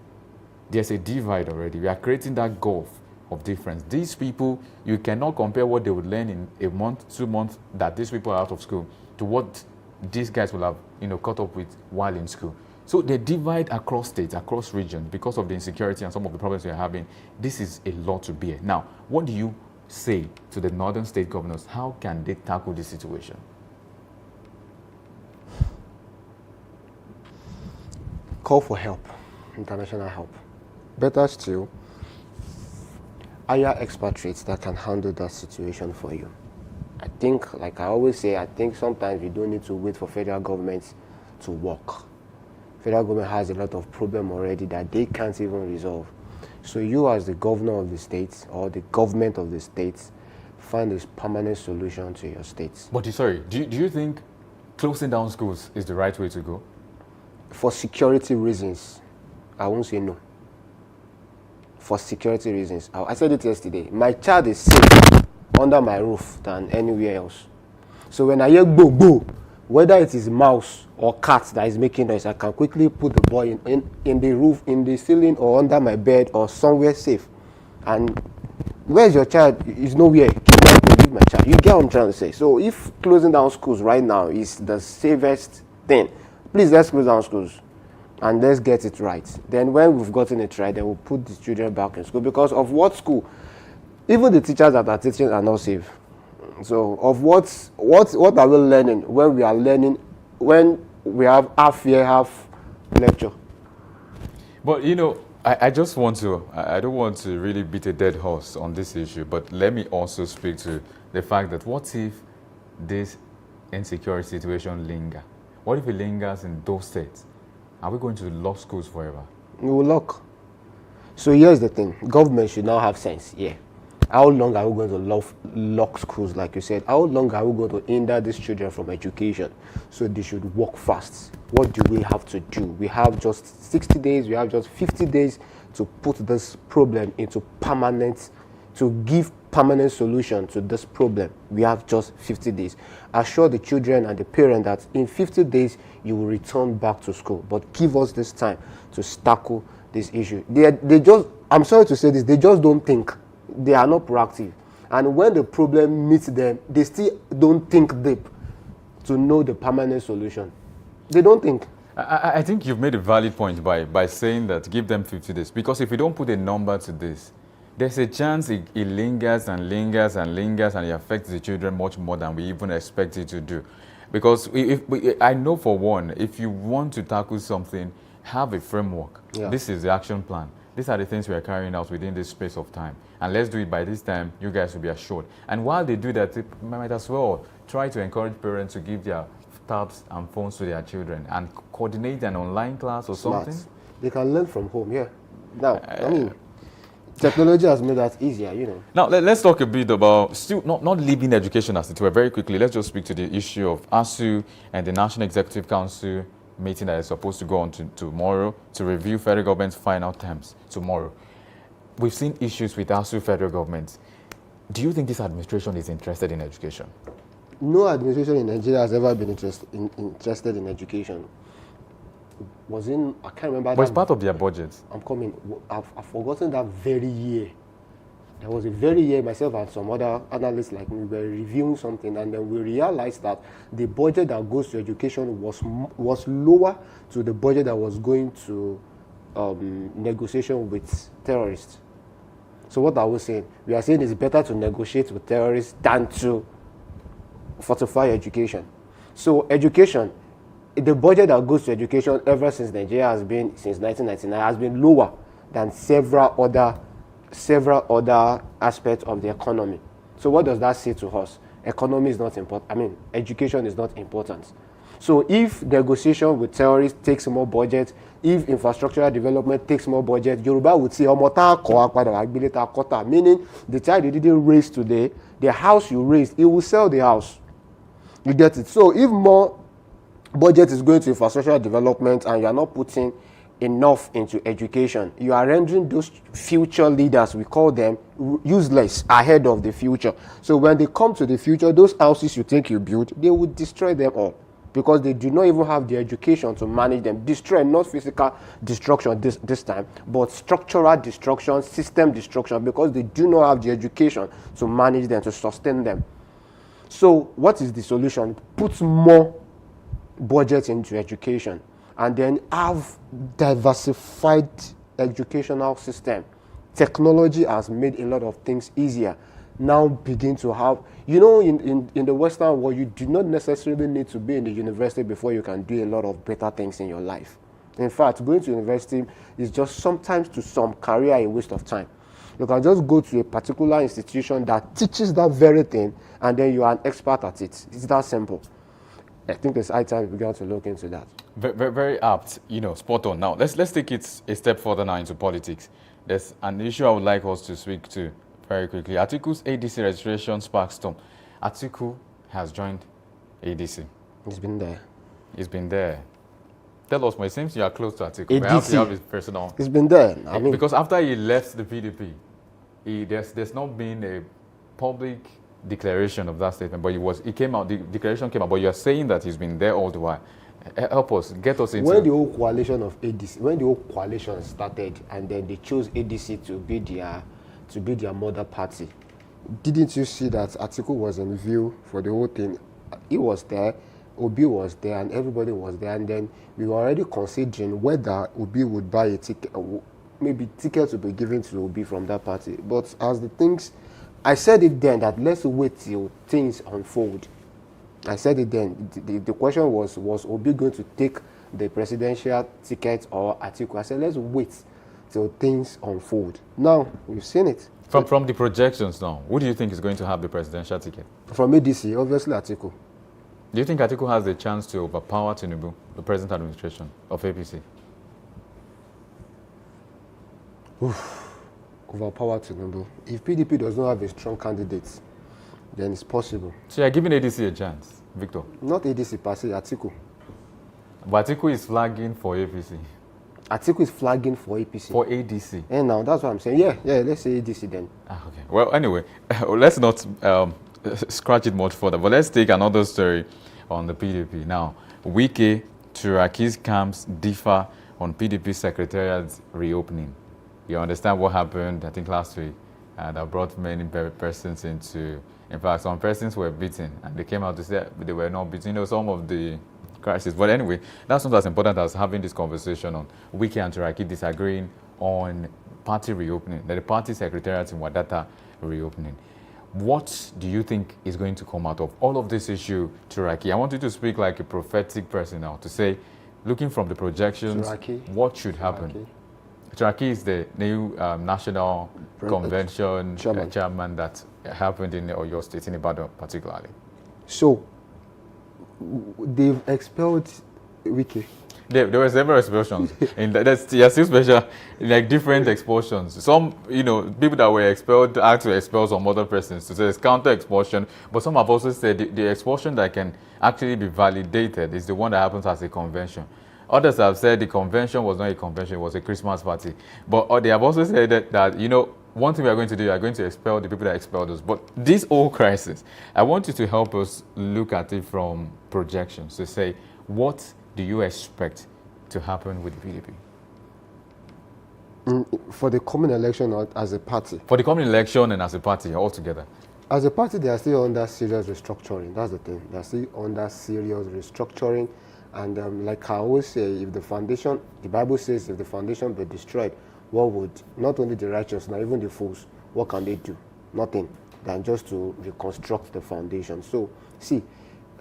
There's a divide already. We are creating that gulf of difference. These people, you cannot compare what they would learn in a month, 2 months that these people are out of school to what these guys will have, caught up with while in school. So they divide across states, across regions because of the insecurity and some of the problems we are having. This is a lot to bear. Now, what do you say to the northern state governors? How can they tackle this situation? Call for help, international help. Better still, hire expatriates that can handle that situation for you. I think, like I always say, I think sometimes you don't need to wait for federal government to work. Federal government has a lot of problem already that they can't even resolve. So you as the governor of the state or the government of the state, find this permanent solution to your states. But do you think closing down schools is the right way to go? For security reasons, I won't say no. For security reasons. I said it yesterday. My child is safe under my roof than anywhere else. So when I hear boo boo, whether it is mouse or cat that is making noise, I can quickly put the boy in the roof, in the ceiling, or under my bed, or somewhere safe. And where's your child? Is nowhere. Leave my child. You get what I'm trying to say. So if closing down schools right now is the safest thing, please let's close down schools and let's get it right. Then when we've gotten it right, then we'll put the children back in school. Because of what school? Even the teachers that are teaching are not safe. So of what are we learning when we are learning, when we have half year, half lecture? But I just want to, I don't want to really beat a dead horse on this issue, but let me also speak to the fact that what if this insecurity situation linger? What if it lingers in those states? Are we going to lock schools forever? We will lock. So here's the thing. Government should now have sense. Yeah. How long are we going to lock schools, like you said? How long are we going to hinder these children from education? So they should work fast. What do we have to do? We have just 60 days, we have just 50 days to put this problem into permanent, to give permanent solution to this problem. We have just 50 days. Assure the children and the parent that in 50 days you will return back to school. But give us this time to tackle this issue. They just, I'm sorry to say this, they just don't think. They are not proactive. And when the problem meets them, they still don't think deep to know the permanent solution. They don't think. I think you've made a valid point by saying that give them 50 days. Because if we don't put a number to this, there's a chance it lingers and lingers and lingers and it affects the children much more than we even expect it to do. Because I know for one, if you want to tackle something, have a framework. Yeah. This is the action plan. These are the things we are carrying out within this space of time. And let's do it by this time, you guys will be assured. And while they do that, they might as well try to encourage parents to give their tabs and phones to their children and coordinate an online class or something. They can learn from home, yeah. Now, technology has made that easier, Now, let's talk a bit about, still not leaving education as it were, very quickly. Let's just speak to the issue of ASU and the National Executive Council meeting that is supposed to go on tomorrow to review federal government's final terms tomorrow. We've seen issues with ASU federal government. Do you think this administration is interested in education? No administration in Nigeria has ever been interested in education. I can't remember. But it's part of their budget. I've forgotten that very year. There was a very year myself and some other analysts like me were reviewing something, and then we realized that the budget that goes to education was lower to the budget that was going to negotiation with terrorists. So what are we saying? We are saying it's better to negotiate with terrorists than to fortify education. So education, the budget that goes to education ever since Nigeria has been, since 1999, has been lower than several other aspects of the economy. So what does that say to us? Economy is not important. Education is not important. So if negotiation with terrorists takes more budget, if infrastructural development takes more budget, Yoruba would say, meaning the child you didn't raise today, the house you raised, it will sell the house. You get it? So if more budget is going to infrastructural development and you are not putting enough into education, you are rendering those future leaders, we call them, useless ahead of the future. So when they come to the future, those houses you think you built, they will destroy them all, because they do not even have the education to manage them. Destroy, not physical destruction this time, but structural destruction, system destruction, because they do not have the education to manage them, to sustain them. So what is the solution? Put more budget into education, and then have diversified educational system. Technology has made a lot of things easier. Now begin to have, in the Western world, you do not necessarily need to be in the university before you can do a lot of better things in your life. In fact, going to university is just sometimes to some career a waste of time. You can just go to a particular institution that teaches that very thing, and then you are an expert at it. It's that simple. I think it's high time we began to look into that. Very, very apt, spot on. Now, let's take it a step further now into politics. There's an issue I would like us to speak to very quickly. Atiku's ADC registration sparks storm. Atiku has joined ADC. He's been there. He's been there. Tell us more. It seems you are close to Atiku. ADC. Perhaps you have his personal. He's been there. Because after he left the PDP, there's not been a public declaration of that statement, but he came out. The declaration came out, but you are saying that he's been there all the while. Help us, get us into. When the whole coalition of ADC, when the whole coalition started, and then they chose ADC to be their mother party, didn't you see that Atiku was in view for the whole thing? He was there, Obi was there, and everybody was there, and then we were already considering whether Obi would buy a ticket, maybe tickets would be given to Obi from that party. But as the things, I said it then that let's wait till things unfold. I said it then. The question was Obi going to take the presidential ticket or Atiku? I said, let's wait till things unfold. Now, we've seen it. From the projections now, who do you think is going to have the presidential ticket? From ADC, obviously Atiku. Do you think Atiku has the chance to overpower Tinubu, the present administration of APC? Overpower Tinubu. If PDP does not have a strong candidate, then it's possible. So you're giving ADC a chance, Victor? Not ADC per se, Atiku. But Atiku is flagging for APC. Atiku is flagging for APC. For ADC. And now that's what I'm saying. Yeah, let's say ADC then. Okay. Well, anyway, let's not scratch it much further, but let's take another story on the PDP. Now, Wike, Turaki's camps differ on PDP secretariat's reopening. You understand what happened, I think, last week, that brought many persons into. In fact, some persons were beaten, and they came out to say they were not beaten. Some of the crisis. But anyway, that's not as important as having this conversation on Wike and Turaki disagreeing on party reopening, the party secretariat in Wadata reopening. What do you think is going to come out of all of this issue, Turaki? I want you to speak like a prophetic person now, to say, looking from the projections, what should happen? Turaki is the new National Convention chairman that happened in Oyo State, in Ibadan particularly. So, they've expelled Wike. There were several expulsions. There's still special, like different expulsions. Some, people that were expelled had to expel some other persons. So there's counter expulsion. But some have also said the expulsion that can actually be validated is the one that happens as a convention. Others have said the convention was not a convention, it was a Christmas party. But they have also said that one thing we are going to do, we are going to expel the people that expelled us. But this whole crisis, I want you to help us look at it from projections, to say, what do you expect to happen with the PDP? For the coming election or as a party? For the coming election and as a party altogether. As a party, they are still under serious restructuring. That's the thing. They are still under serious restructuring. And like I always say, if the foundation, the Bible says, if the foundation be destroyed, what would, not only the righteous, not even the fools, what can they do? Nothing than just to reconstruct the foundation. So, see,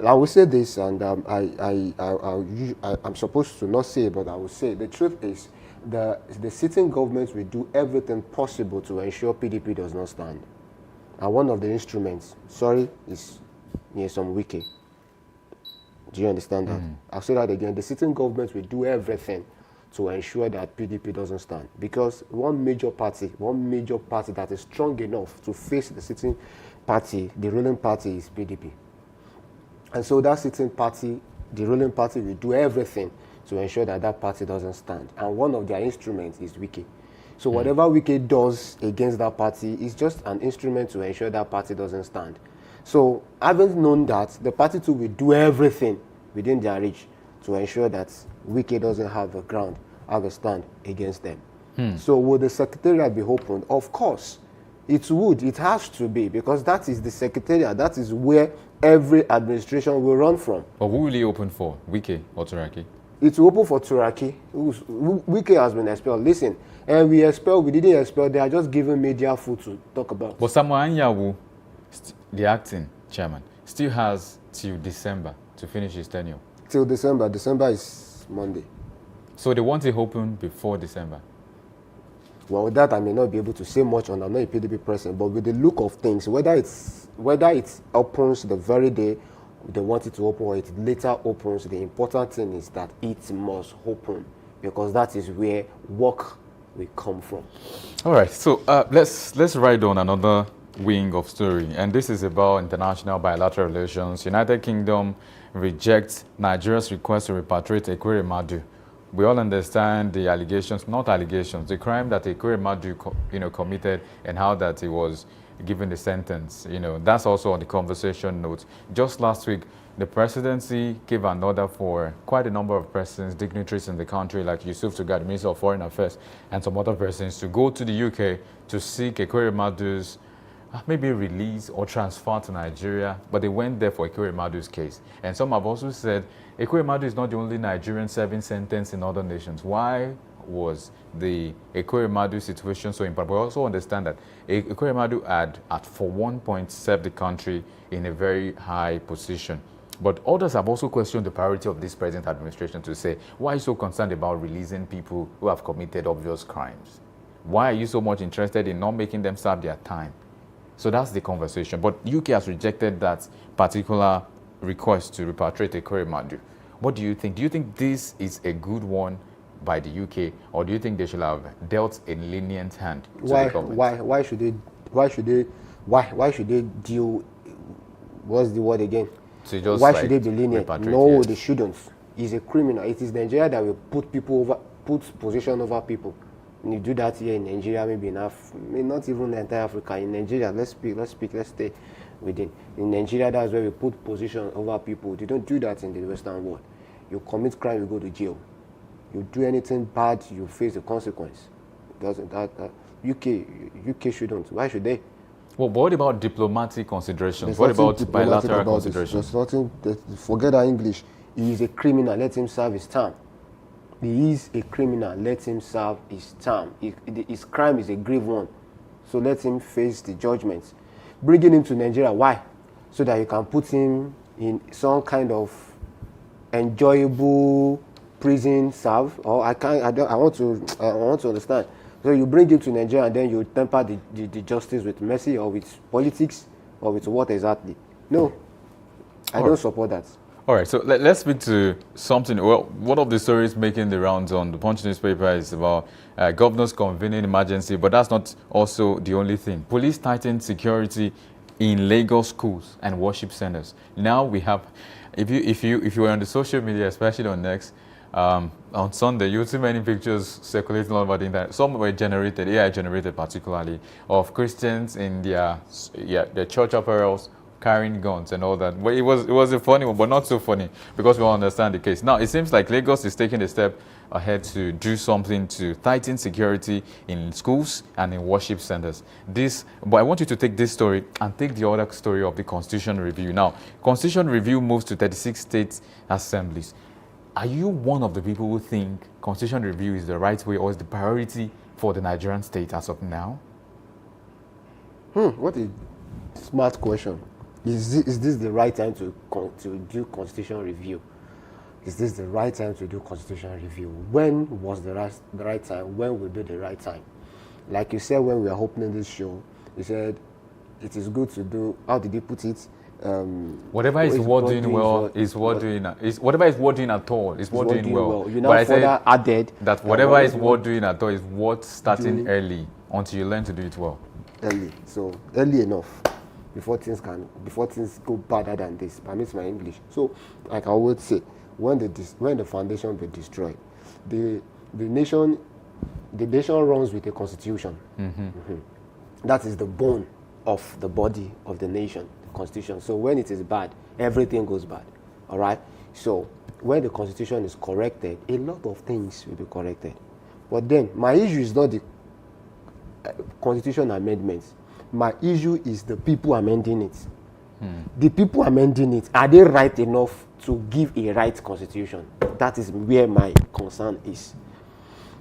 I will say this, and I'm supposed to not say it, but I will say the truth is the sitting government will do everything possible to ensure PDP does not stand. And one of the instruments, is some Wike. Do you understand that? I'll say that again. The sitting government will do everything to ensure that PDP doesn't stand. Because one major party that is strong enough to face the sitting party, the ruling party, is PDP. And so that sitting party, the ruling party, will do everything to ensure that that party doesn't stand. And one of their instruments is Wike. So whatever Wike does against that party is just an instrument to ensure that party doesn't stand. So having known that, the party too will do everything within their reach to ensure that Wike doesn't have a stand against them. So would the secretariat be opened? Of course, it would. It has to be, because that is the secretariat. That is where every administration will run from. But who will he open for? Wike or Turaki? It will open for Turaki. Wike has been expelled. Listen, and we didn't expel. They are just giving media food to talk about. But Samuel Anyanwu, the acting chairman, still has till December to finish his tenure. Till December. December is Monday. So they want it open before December. Well, with that I may not be able to say much on. I'm not a PDP president, but with the look of things, whether it opens the very day they want it to open or it later opens, the important thing is that it must open, because that is where work will come from. All right, so let's ride on another wing of story, and this is about international bilateral relations. United Kingdom rejects Nigeria's request to repatriate Ekweremadu. We all understand the allegations, not allegations, the crime that Ekweremadu committed and how that he was given the sentence. That's also on the conversation note. Just last week, the presidency gave an order for quite a number of persons, dignitaries in the country, like Yusuf Tugadi, Minister of Foreign Affairs, and some other persons, to go to the UK to seek Ekweremadu's maybe release or transfer to Nigeria, but they went there for Ekweremadu's case. And some have also said Ekweremadu is not the only Nigerian serving sentence in other nations. Why was the Ekweremadu situation so important? But we also understand that Ekweremadu had for one point served the country in a very high position. But others have also questioned the priority of this present administration to say, why are you so concerned about releasing people who have committed obvious crimes? Why are you so much interested in not making them serve their time? So that's the conversation. But UK has rejected that particular request to repatriate Ekweremadu. What do you think? Do you think this is a good one by the UK, or do you think they should have dealt a lenient hand to the government? Why should they deal? What's the word again? So just why should they be lenient? No, yes. They shouldn't. He's a criminal. It is Nigeria that will put position over people. When you do that here in Nigeria, maybe enough, not even the entire Africa. In Nigeria, let's stay within. In Nigeria, that's where we put position over people. They don't do that in the Western world. You commit crime, you go to jail. You do anything bad, you face the consequence. UK shouldn't. Why should they? Well, but what about diplomatic considerations? What about bilateral considerations? There's nothing. Forget that English. He is a criminal. Let him serve his term. He is a criminal. Let him serve his term. His crime is a grave one. So let him face the judgments. Bringing him to Nigeria, why? So that you can put him in some kind of enjoyable prison serve. Or I want to understand. So you bring him to Nigeria and then you temper the justice with mercy or with politics or with what exactly? No, I don't support that. All right, so let's speak to something. Well, one of the stories making the rounds on the Punch newspaper is about governors convening emergency, but that's not also the only thing. Police tighten security in Lagos schools and worship centers. Now we have, if you were on the social media, especially on X, on Sunday, you'll see many pictures circulating all over the internet. Some were generated, AI generated particularly, of Christians in their church apparels, carrying guns and all that. But it was a funny one, but not so funny, because we all understand the case. Now, it seems like Lagos is taking a step ahead to do something to tighten security in schools and in worship centers. But I want you to take this story and take the other story of the Constitution Review. Now, Constitution Review moves to 36 state assemblies. Are you one of the people who think Constitution Review is the right way or is the priority for the Nigerian state as of now? What a smart question. Is this the right time to do Constitution Review? Is this the right time to do Constitution Review? When was the right time? When will be the right time? Like you said when we were opening this show, you said it is good to do, how did you put it? Whatever is worth doing well is worth doing. Whatever is worth doing at all is worth doing well. You now further added that whatever is worth doing at all is worth starting early until you learn to do it well. Early, so early enough before things go badder than this. Permit my English. So, like I would say, when the foundation be destroyed, the nation runs with a constitution. That is the bone of the body of the nation, the constitution. So when it is bad, everything goes bad. All right. So when the constitution is corrected, a lot of things will be corrected. But then my issue is not the constitution amendments. My issue is the people amending it. The people amending it, are they right enough to give a right constitution? That is where my concern is.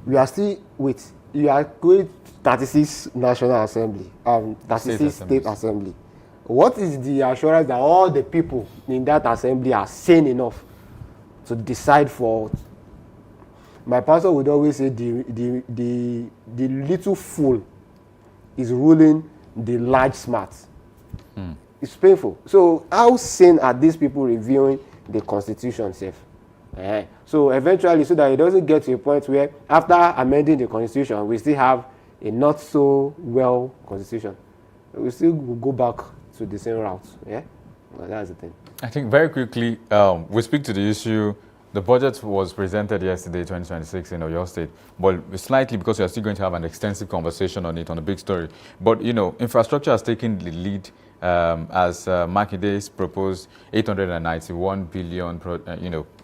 We are still with, you are going 36 National Assembly, 36 State Assembly. What is the assurance that all the people in that assembly are sane enough to decide for? My pastor would always say the little fool is ruling the large smart. It's painful. So how sane are these people reviewing the constitution safe? So eventually, so that it doesn't get to a point where after amending the constitution, we still have a not so well constitution. We still will go back to the same route. Yeah, well, that's the thing. I think very quickly, we speak to the issue. The budget was presented yesterday, 2026, in Oyo State, but slightly because we are still going to have an extensive conversation on it, on a big story. But, you know, infrastructure has taken the lead as Makide's proposed 891 billion,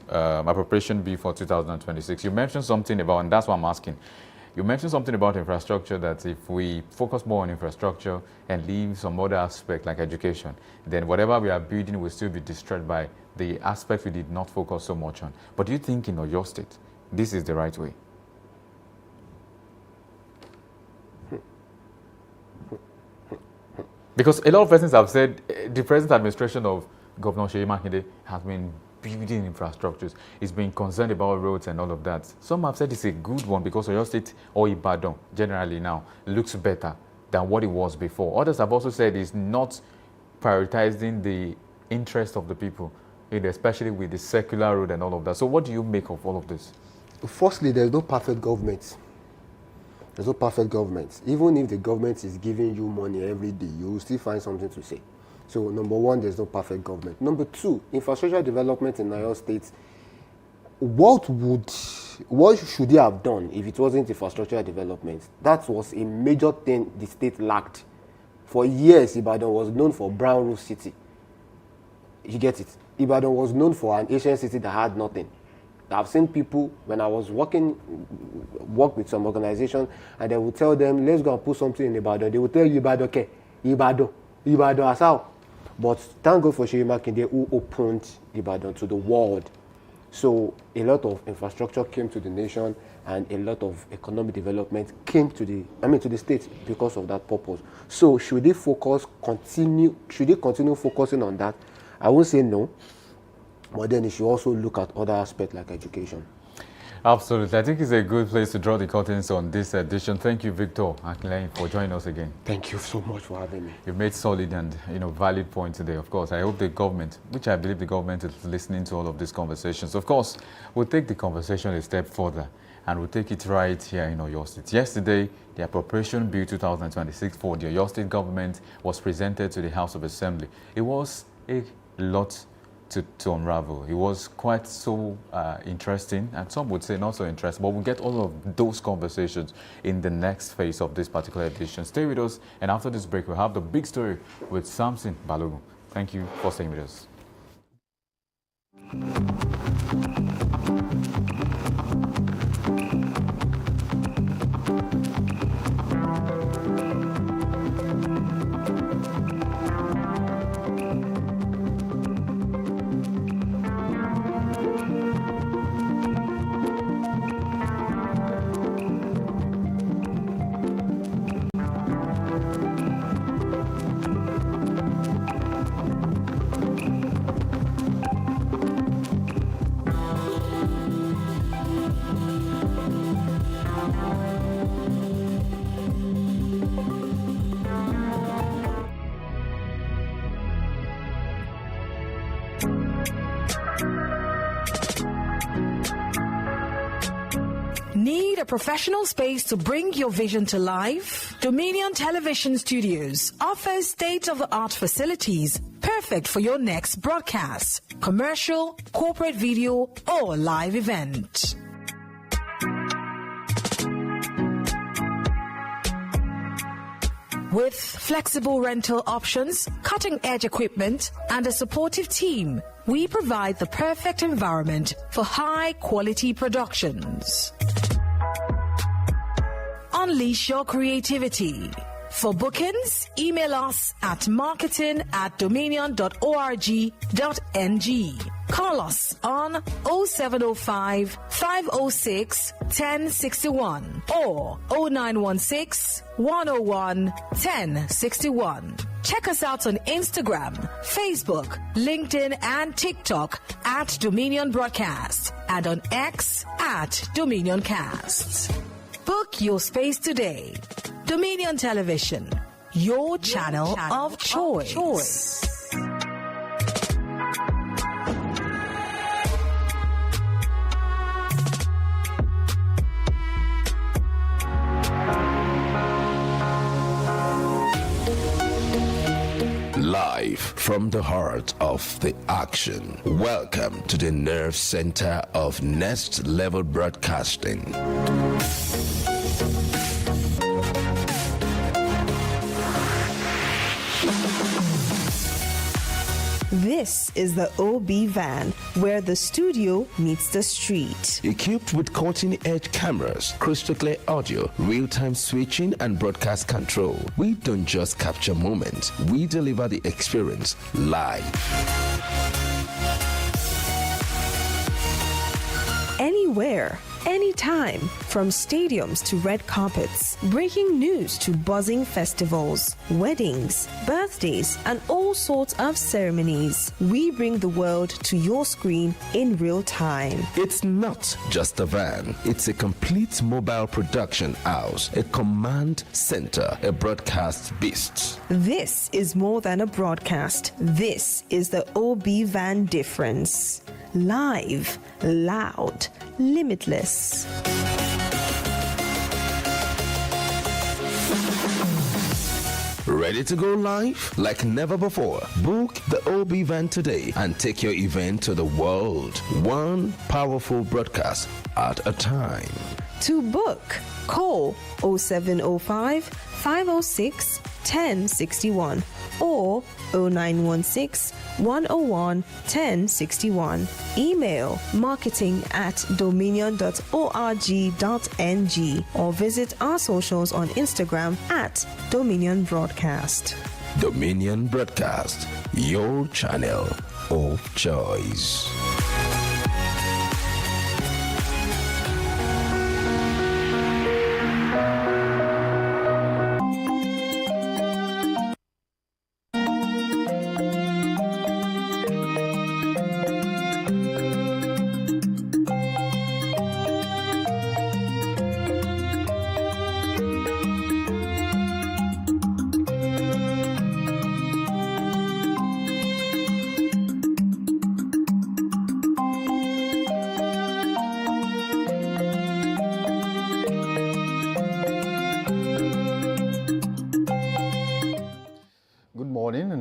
appropriation bill for 2026. You mentioned something about, and that's what I'm asking. You mentioned something about infrastructure, that if we focus more on infrastructure and leave some other aspect like education, then whatever we are building will still be destroyed by the aspect we did not focus so much on. But do you think in Oyo State, this is the right way? Because a lot of persons have said the present administration of Governor Seyi Makinde has been building infrastructures. It's been concerned about roads and all of that. Some have said it's a good one because Oyo State or Ibadan generally now looks better than what it was before. Others have also said it's not prioritizing the interest of the people, especially with the circular road and all of that. So what do you make of all of this? Firstly, there's no perfect government. There's no perfect government. Even if the government is giving you money every day, you will still find something to say. So number one, there's no perfect government. Number two, infrastructure development in Oyo State. What should they have done if it wasn't infrastructure development? That was a major thing the state lacked. For years, Ibadan was known for brown roof city. You get it? Ibadan was known for an Asian city that had nothing. I've seen people, when I was work with some organization, and they would tell them, let's go and put something in Ibadan. They would tell you, Ibadan, okay, Ibadan as how. But thank God for Seyi Makinde, who opened Ibadan to the world. So a lot of infrastructure came to the nation, and a lot of economic development came to the state because of that purpose. So should they continue focusing on that? I won't say no, but then you should also look at other aspects like education. Absolutely. I think it's a good place to draw the curtains on this edition. Thank you, Victor Akinleye, for joining us again. Thank you so much for having me. You've made solid and valid points today. Of course, I hope the government, which I believe the government is listening to all of these conversations. Of course, we'll take the conversation a step further and we'll take it right here in Oyo State. Yesterday, the Appropriation Bill 2026 for the Oyo State government was presented to the House of Assembly. It was a lot to unravel. It was quite so interesting, and some would say not so interesting, but we'll get all of those conversations in the next phase of this particular edition. Stay with us, and after this break, we'll have the big story with Samson Balogun. Thank you for staying with us. Need a professional space to bring your vision to life? Dominion Television Studios offers state-of-the-art facilities, perfect perfect for your next broadcast, commercial, corporate video, or live event. With flexible rental options, cutting-edge equipment, and a supportive team, we provide the perfect environment for high-quality productions. Unleash your creativity. For bookings, email us at marketing@dominion.org.ng. Call us on 0705 506 1061 or 0916 101 1061. Check us out on Instagram, Facebook, LinkedIn, and TikTok at Dominion Broadcast and on X at DominionCast. Book your space today. Dominion Television, your channel of choice. Live from the heart of the action. Welcome to the nerve center of Next Level Broadcasting. This is the OB van, where the studio meets the street. Equipped with cutting-edge cameras, crystal clear audio, real-time switching, and broadcast control, we don't just capture moments, we deliver the experience live. Anywhere, anytime, from stadiums to red carpets, breaking news to buzzing festivals, weddings, birthdays, and all sorts of ceremonies. We bring the world to your screen in real time. It's not just a van, it's a complete mobile production house, a command center, a broadcast beast. This is more than a broadcast. This is the OB van difference. Live, loud, limitless. Ready to go live like never before? Book the OB van today and take your event to the world. One powerful broadcast at a time. To book, call 0705 506 1061 or 0916 101 1061. Email marketing@dominion.org.ng or visit our socials on Instagram at Dominion Broadcast. Dominion Broadcast, your channel of choice.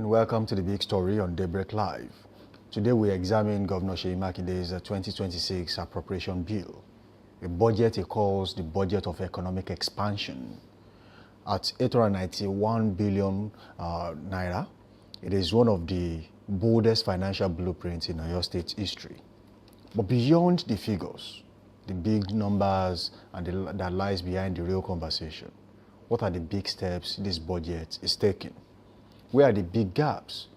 Welcome to the big story on Daybreak Live. Today we examine Governor Seyi Makinde's 2026 appropriation bill, a budget he calls the budget of economic expansion. At 891 billion naira, it is one of the boldest financial blueprints in Oyo State's history. But beyond the figures, the big numbers and that lies behind the real conversation, what are the big steps this budget is taking? Where are the big gaps?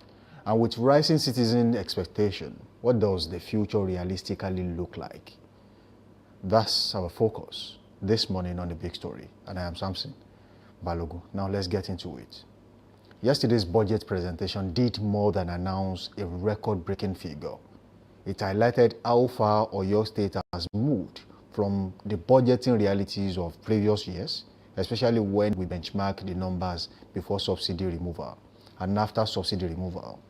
And with rising citizen expectation, what does the future realistically look like? That's our focus this morning on the big story. And I am Samson Balogun. Now let's get into it. Yesterday's budget presentation did more than announce a record-breaking figure. It highlighted how far Oyo State has moved from the budgeting realities of previous years, especially when we benchmark the numbers before subsidy removal and after subsidy removal.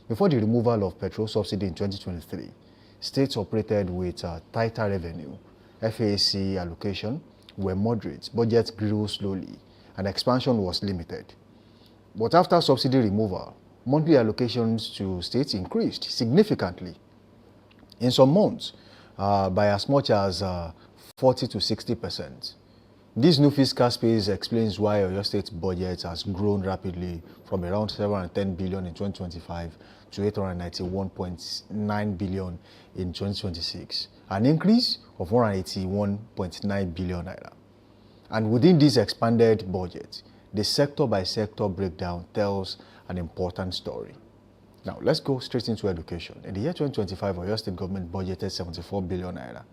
Before the removal of petrol subsidy in 2023, states operated with tighter revenue. FAC allocation were moderate, budgets grew slowly, and expansion was limited. But after subsidy removal, monthly allocations to states increased significantly. In some months, by as much as 40 to 60%. This new fiscal space explains why Oyo State's budget has grown rapidly from around 710 billion in 2025 to 891.9 billion in 2026, an increase of 181.9 billion naira. And within this expanded budget, the sector-by-sector breakdown tells an important story. Now, let's go straight into education. In the year 2025, Oyo State government budgeted 74 billion naira.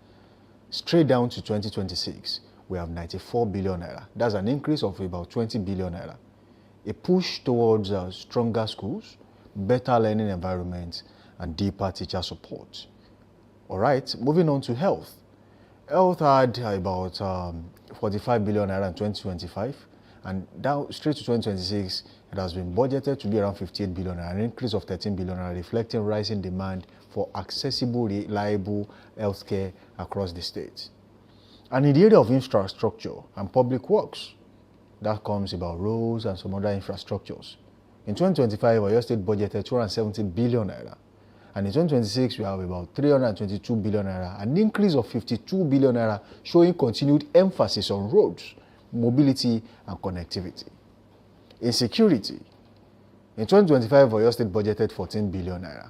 Straight down to 2026, we have 94 billion naira. That's an increase of about 20 billion naira. A push towards stronger schools, better learning environments, and deeper teacher support. All right, moving on to health. Health had about 45 billion naira in 2025, and down straight to 2026, it has been budgeted to be around 58 billion naira, an increase of 13 billion naira, reflecting rising demand for accessible, reliable healthcare across the state. And in the area of infrastructure and public works, that comes about roads and some other infrastructures. In 2025, Oyo State budgeted 270 billion naira. And in 2026, we have about 322 billion naira, an increase of 52 billion naira, showing continued emphasis on roads, mobility, and connectivity. In security, in 2025, Oyo State budgeted 14 billion naira.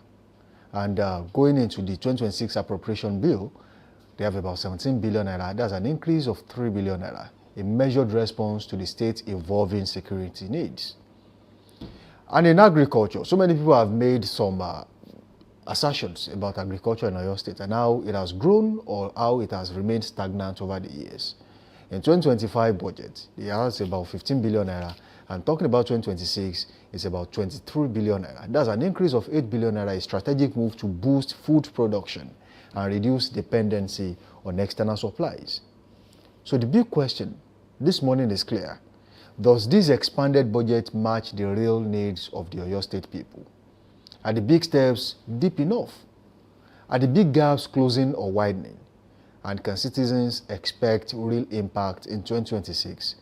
And going into the 2026 appropriation bill, they have about 17 billion naira. That's an increase of 3 billion naira, a measured response to the state's evolving security needs. And in agriculture, so many people have made some assertions about agriculture in Oyo State and how it has grown or how it has remained stagnant over the years. In 2025 budget, it has about 15 billion naira, and talking about 2026, it's about 23 billion naira. That's an increase of 8 billion naira, a strategic move to boost food production and reduce dependency on external supplies. So the big question this morning is clear. Does this expanded budget match the real needs of the Oyo State people? Are the big steps deep enough? Are the big gaps closing or widening? And can citizens expect real impact in 2026?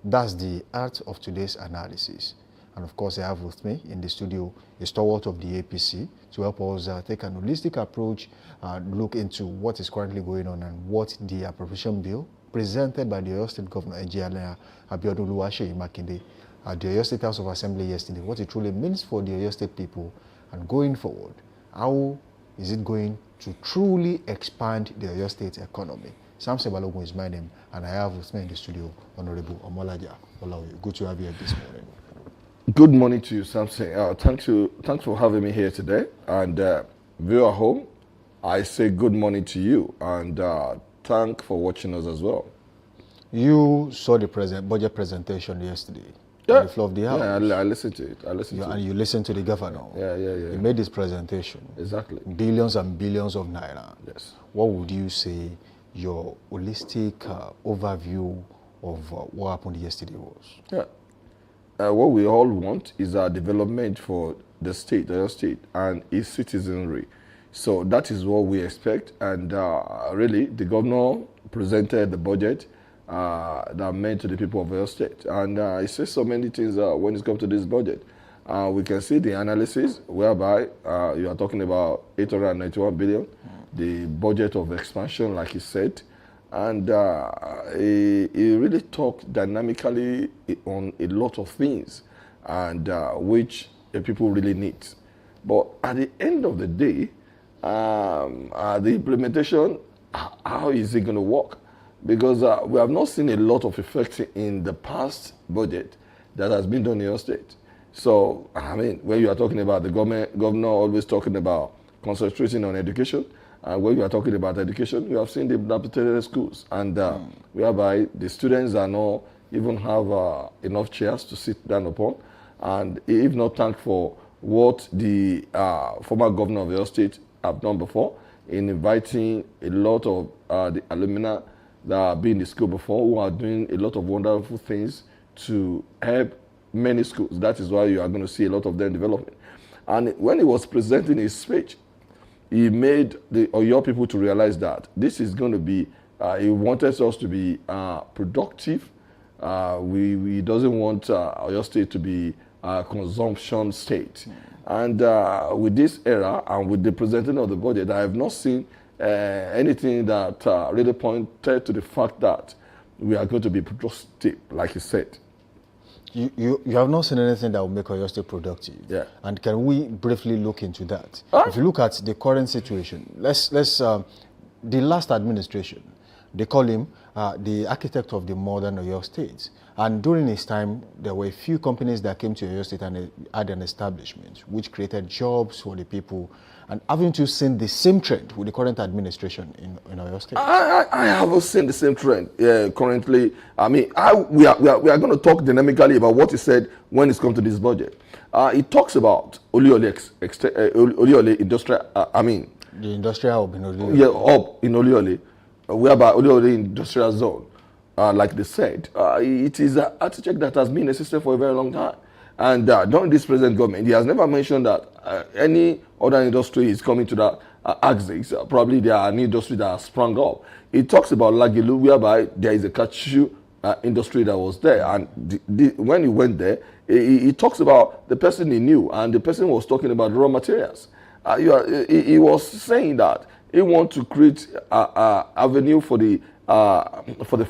That's the art of today's analysis. And of course, I have with me in the studio a stalwart of the APC to help us take an holistic approach and look into what is currently going on and what the appropriation bill presented by the Oyo State Governor Engineer Abiodun Oluwaseyi Makinde at the Oyo State House of Assembly yesterday, what it truly means for the Oyo State people, and going forward, how is it going to truly expand the Oyo State economy? Samson Balogun is my name, and I have with me in the studio Honorable Omolaja Olaoye. Good to have you here this morning. Good morning to you, Samson. Thanks for having me here today. And viewer home, I say good morning to you, and thanks for watching us as well. You saw the budget presentation yesterday on the floor of the House. Yeah, I listened to it. And you listened to the governor. Yeah. He made this presentation. Exactly. Billions and billions of naira. Yes. What would you say your holistic overview of what happened yesterday was? Yeah. What we all want is a development for the state, Oyo State, and its citizenry. So that is what we expect. And really, the governor presented the budget that meant to the people of Oyo State. And he says so many things when it comes to this budget. We can see the analysis whereby you are talking about 891 billion, the budget of expansion, like he said. And he really talked dynamically on a lot of things, and which the people really need. But at the end of the day, the implementation, how is it going to work? Because we have not seen a lot of effect in the past budget that has been done in your state. So, I mean, when you are talking about the governor always talking about concentrating on education, when you are talking about education, we have seen the dilapidated schools, and whereby the students are not even have enough chairs to sit down upon. And if not thank for what the former governor of your state have done before in inviting a lot of the alumni that have been in the school before, who are doing a lot of wonderful things to help many schools. That is why you are going to see a lot of them developing. And when he was presenting his speech, he made the Oyo people to realize that this is going to be, he wanted us to be productive. He doesn't want Oyo State to be a consumption state. And with this era and with the presenting of the budget, I have not seen anything that really pointed to the fact that we are going to be productive, like you said. You have not seen anything that will make Oyo State productive. Yeah. And can we briefly look into that? Huh? If you look at the current situation, let's the last administration, they call him the architect of the modern Oyo State. And during his time, there were a few companies that came to Oyo State and had an establishment, which created jobs for the people. And haven't you seen the same trend with the current administration in Oyo State? I haven't seen the same trend currently. I mean, we are going to talk dynamically about what he said when it's come to this budget. It talks about Oliole industrial, The industrial hub in Oliole. Yeah, up in Oliole, whereby Oliole industrial zone, like they said, it is an architect that has been in the system for a very long time. And during this present government, he has never mentioned that any other industry is coming to that axis. Probably there are new industries that have sprung up. It talks about Lagilu, whereby there is a cashew industry that was there. And when he went there, he talks about the person he knew, and the person was talking about raw materials. He was saying that he wants to create an avenue for the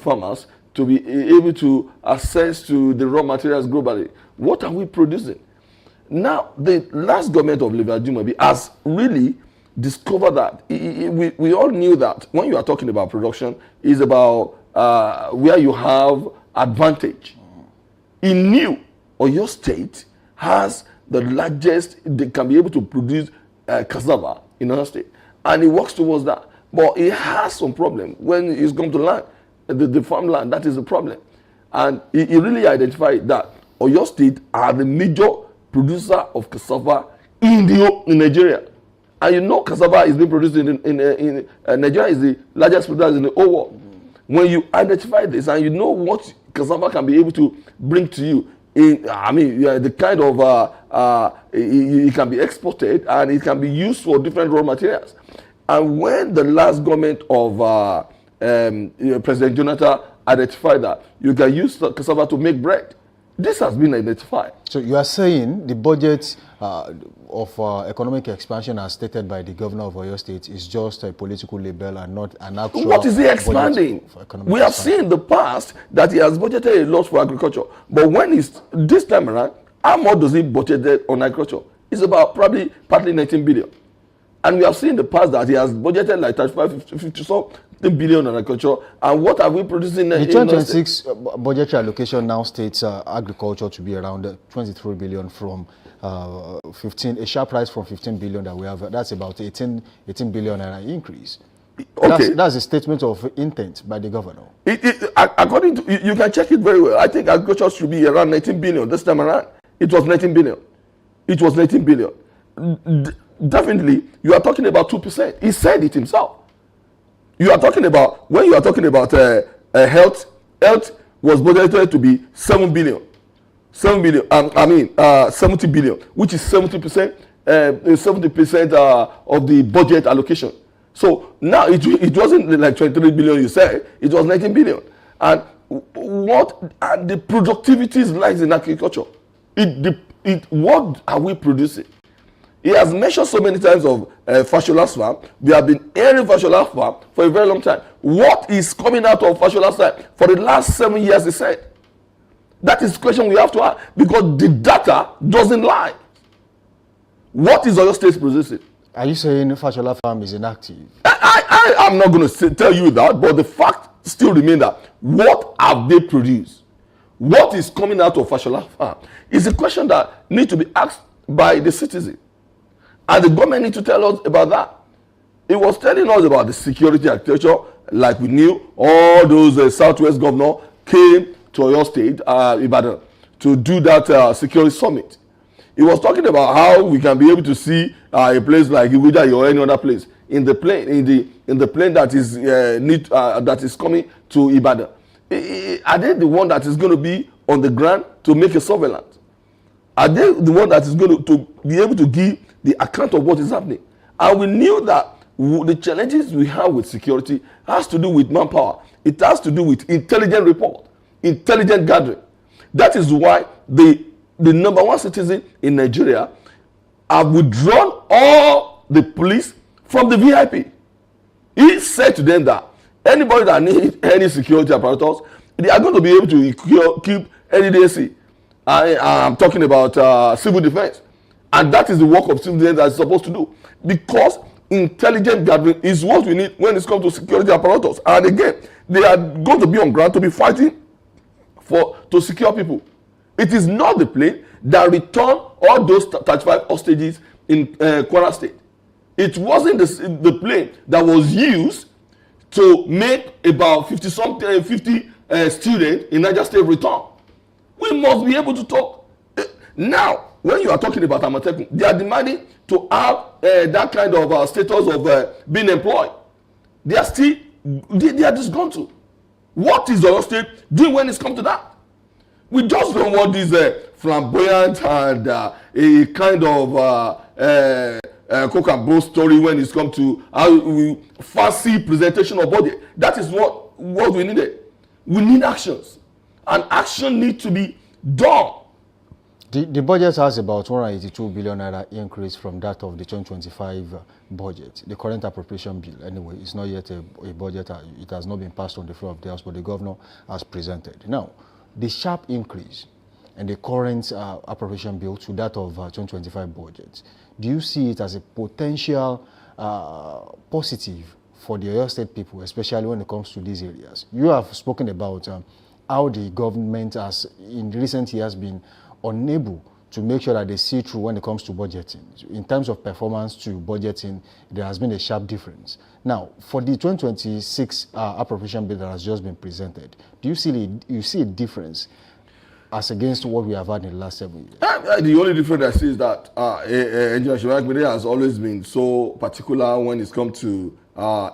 farmers to be able to access to the raw materials globally. What are we producing? Now, the last government of Oliver Jumobi has really discovered that. We all knew that when you are talking about production, is about where you have advantage. He knew Oyo State has the largest, they can be able to produce cassava in Oyo State. And he works towards that. But he has some problem when he's come to land, the farmland, that is the problem. And he really identified that Oyo State are the major producer of cassava in Nigeria. And you know cassava is being produced in Nigeria is the largest producer in the whole world. When you identify this and you know what cassava can be able to bring to you, the kind of, it can be exported and it can be used for different raw materials. And when the last government of President Jonathan identified that you can use cassava to make bread, this has been identified. So you are saying the budget of economic expansion as stated by the governor of Oyo State is just a political label and not an actual. What is he expanding? We have seen in the past that he has budgeted a lot for agriculture. But when it's this time around, how much does he budget on agriculture? It's about probably partly 19 billion. And we have seen in the past that he has budgeted like 35, 50 something billion on agriculture. And what are we producing? The 2026 budgetary allocation now states agriculture to be around 23 billion from 15, a sharp rise from 15 billion that we have. That's about 18 billion and an increase. Okay. That's a statement of intent by the governor. According to, you can check it very well. I think agriculture should be around 19 billion this time around. It was 19 billion. It was 19 billion. Definitely, you are talking about 2%. He said it himself. You are talking about, when you are talking about health was budgeted to be 7 billion. 7 billion, 70 billion, which is 70% of the budget allocation. So now it wasn't like 23 billion you said, it was 19 billion. And the productivities lies in agriculture. What are we producing? He has mentioned so many times of Fashola's farm. We have been hearing Fashola's farm for a very long time. What is coming out of Fashola's farm for the last 7 years, he said? That is the question we have to ask, because the data doesn't lie. What is Oyo State producing? Are you saying Fashola farm is inactive? I'm not going to tell you that, but the fact still remains that what have they produced? What is coming out of Fashola farm is a question that needs to be asked by the citizen. And the government needs to tell us about that. It was telling us about the security architecture, like we knew all those Southwest governors came to Oyo State, Ibadan, to do that security summit. He was talking about how we can be able to see a place like Iwida or any other place in the plane, in the plane that is that is coming to Ibadan. Are they the one that is going to be on the ground to make a surveillance? Are they the one that is going to be able to give the account of what is happening? And we knew that the challenges we have with security has to do with manpower. It has to do with intelligent report, intelligent gathering. That is why the number one citizen in Nigeria have withdrawn all the police from the VIP. He said to them that anybody that needs any security apparatus, they are going to be able to keep NDDC. I'm talking about civil defense. And that is the work of civil defense that is supposed to do. Because intelligent gathering is what we need when it comes to security apparatus. And again, they are going to be on ground to be fighting to secure people. It is not the plane that returned all those 35 hostages in Kwara State. It wasn't the plane that was used to make about 50 students in Niger State return. We must be able to talk. Now, when you are talking about Amatekun, they are demanding to have that kind of status of being employed. They are still, they are disgruntled. What is Oyo State doing when it's come to that? We just don't want this flamboyant and a kind of coke and bull story when it's come to fancy presentation of body. That is what we needed. We need actions, and action needs to be done. The budget has about 182 billion naira increase from that of the 2025 budget. The current appropriation bill, anyway, is not yet a budget. It has not been passed on the floor of the House, but the governor has presented. Now, the sharp increase in the current appropriation bill to that of 2025 budget, do you see it as a potential positive for the Oyo State people, especially when it comes to these areas? You have spoken about how the government has, in recent years, been unable to make sure that they see through when it comes to budgeting. In terms of performance to budgeting, there has been a sharp difference. Now, for the 2026 appropriation bill that has just been presented, do you see a difference as against what we have had in the last 7 years? The only difference I see is that Engineer Shimakinde has always been so particular when it's come to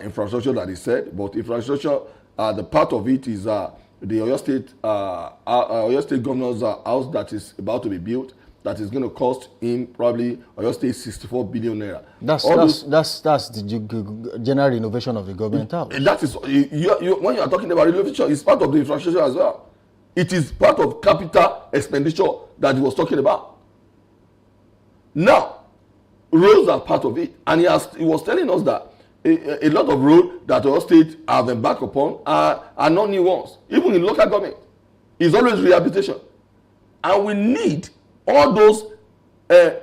infrastructure that he said, but infrastructure, the part of it is the Oyo State governor's house that is about to be built, that is going to cost him probably Oyo State 64 billion naira. That's the general renovation of the government house. That is when you are talking about renovation, it's part of the infrastructure as well. It is part of capital expenditure that he was talking about. Now, roads are part of it, and he was telling us that a lot of roads that Oyo State have embarked upon are not new ones. Even in local government, it's always rehabilitation. And we need all those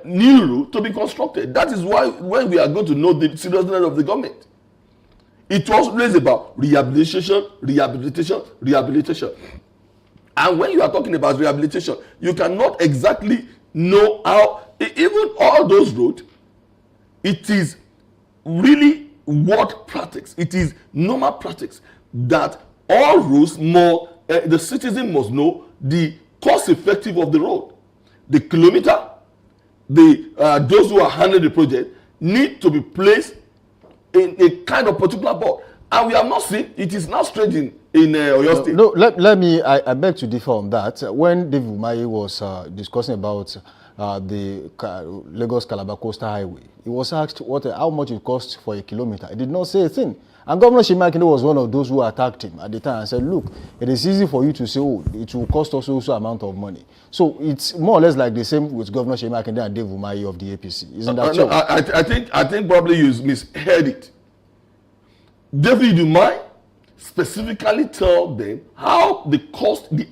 new roads to be constructed. That is why when we are going to know the seriousness of the government, it was always about rehabilitation, rehabilitation, rehabilitation. And when you are talking about rehabilitation, you cannot exactly know how, even all those roads, it is really work practice. It is normal practice that all roads the citizen must know the cost effective of the road. The kilometer, those who are handling the project need to be placed in a kind of particular board. And we have not seen, it is now strange in Oyo State. No, let me, I beg to differ on that. When David Umahi was discussing about the Lagos-Calabar Coastal Highway, he was asked how much it costs for a kilometer. He did not say a thing. And Governor Shimakinde was one of those who attacked him at the time and said, look, it is easy for you to say, oh, it will cost us also amount of money. So it's more or less like the same with Governor Shimakinde and David Umahi of the APC. Isn't that so? No, I think probably you misheard it. David Umahi specifically tell them how the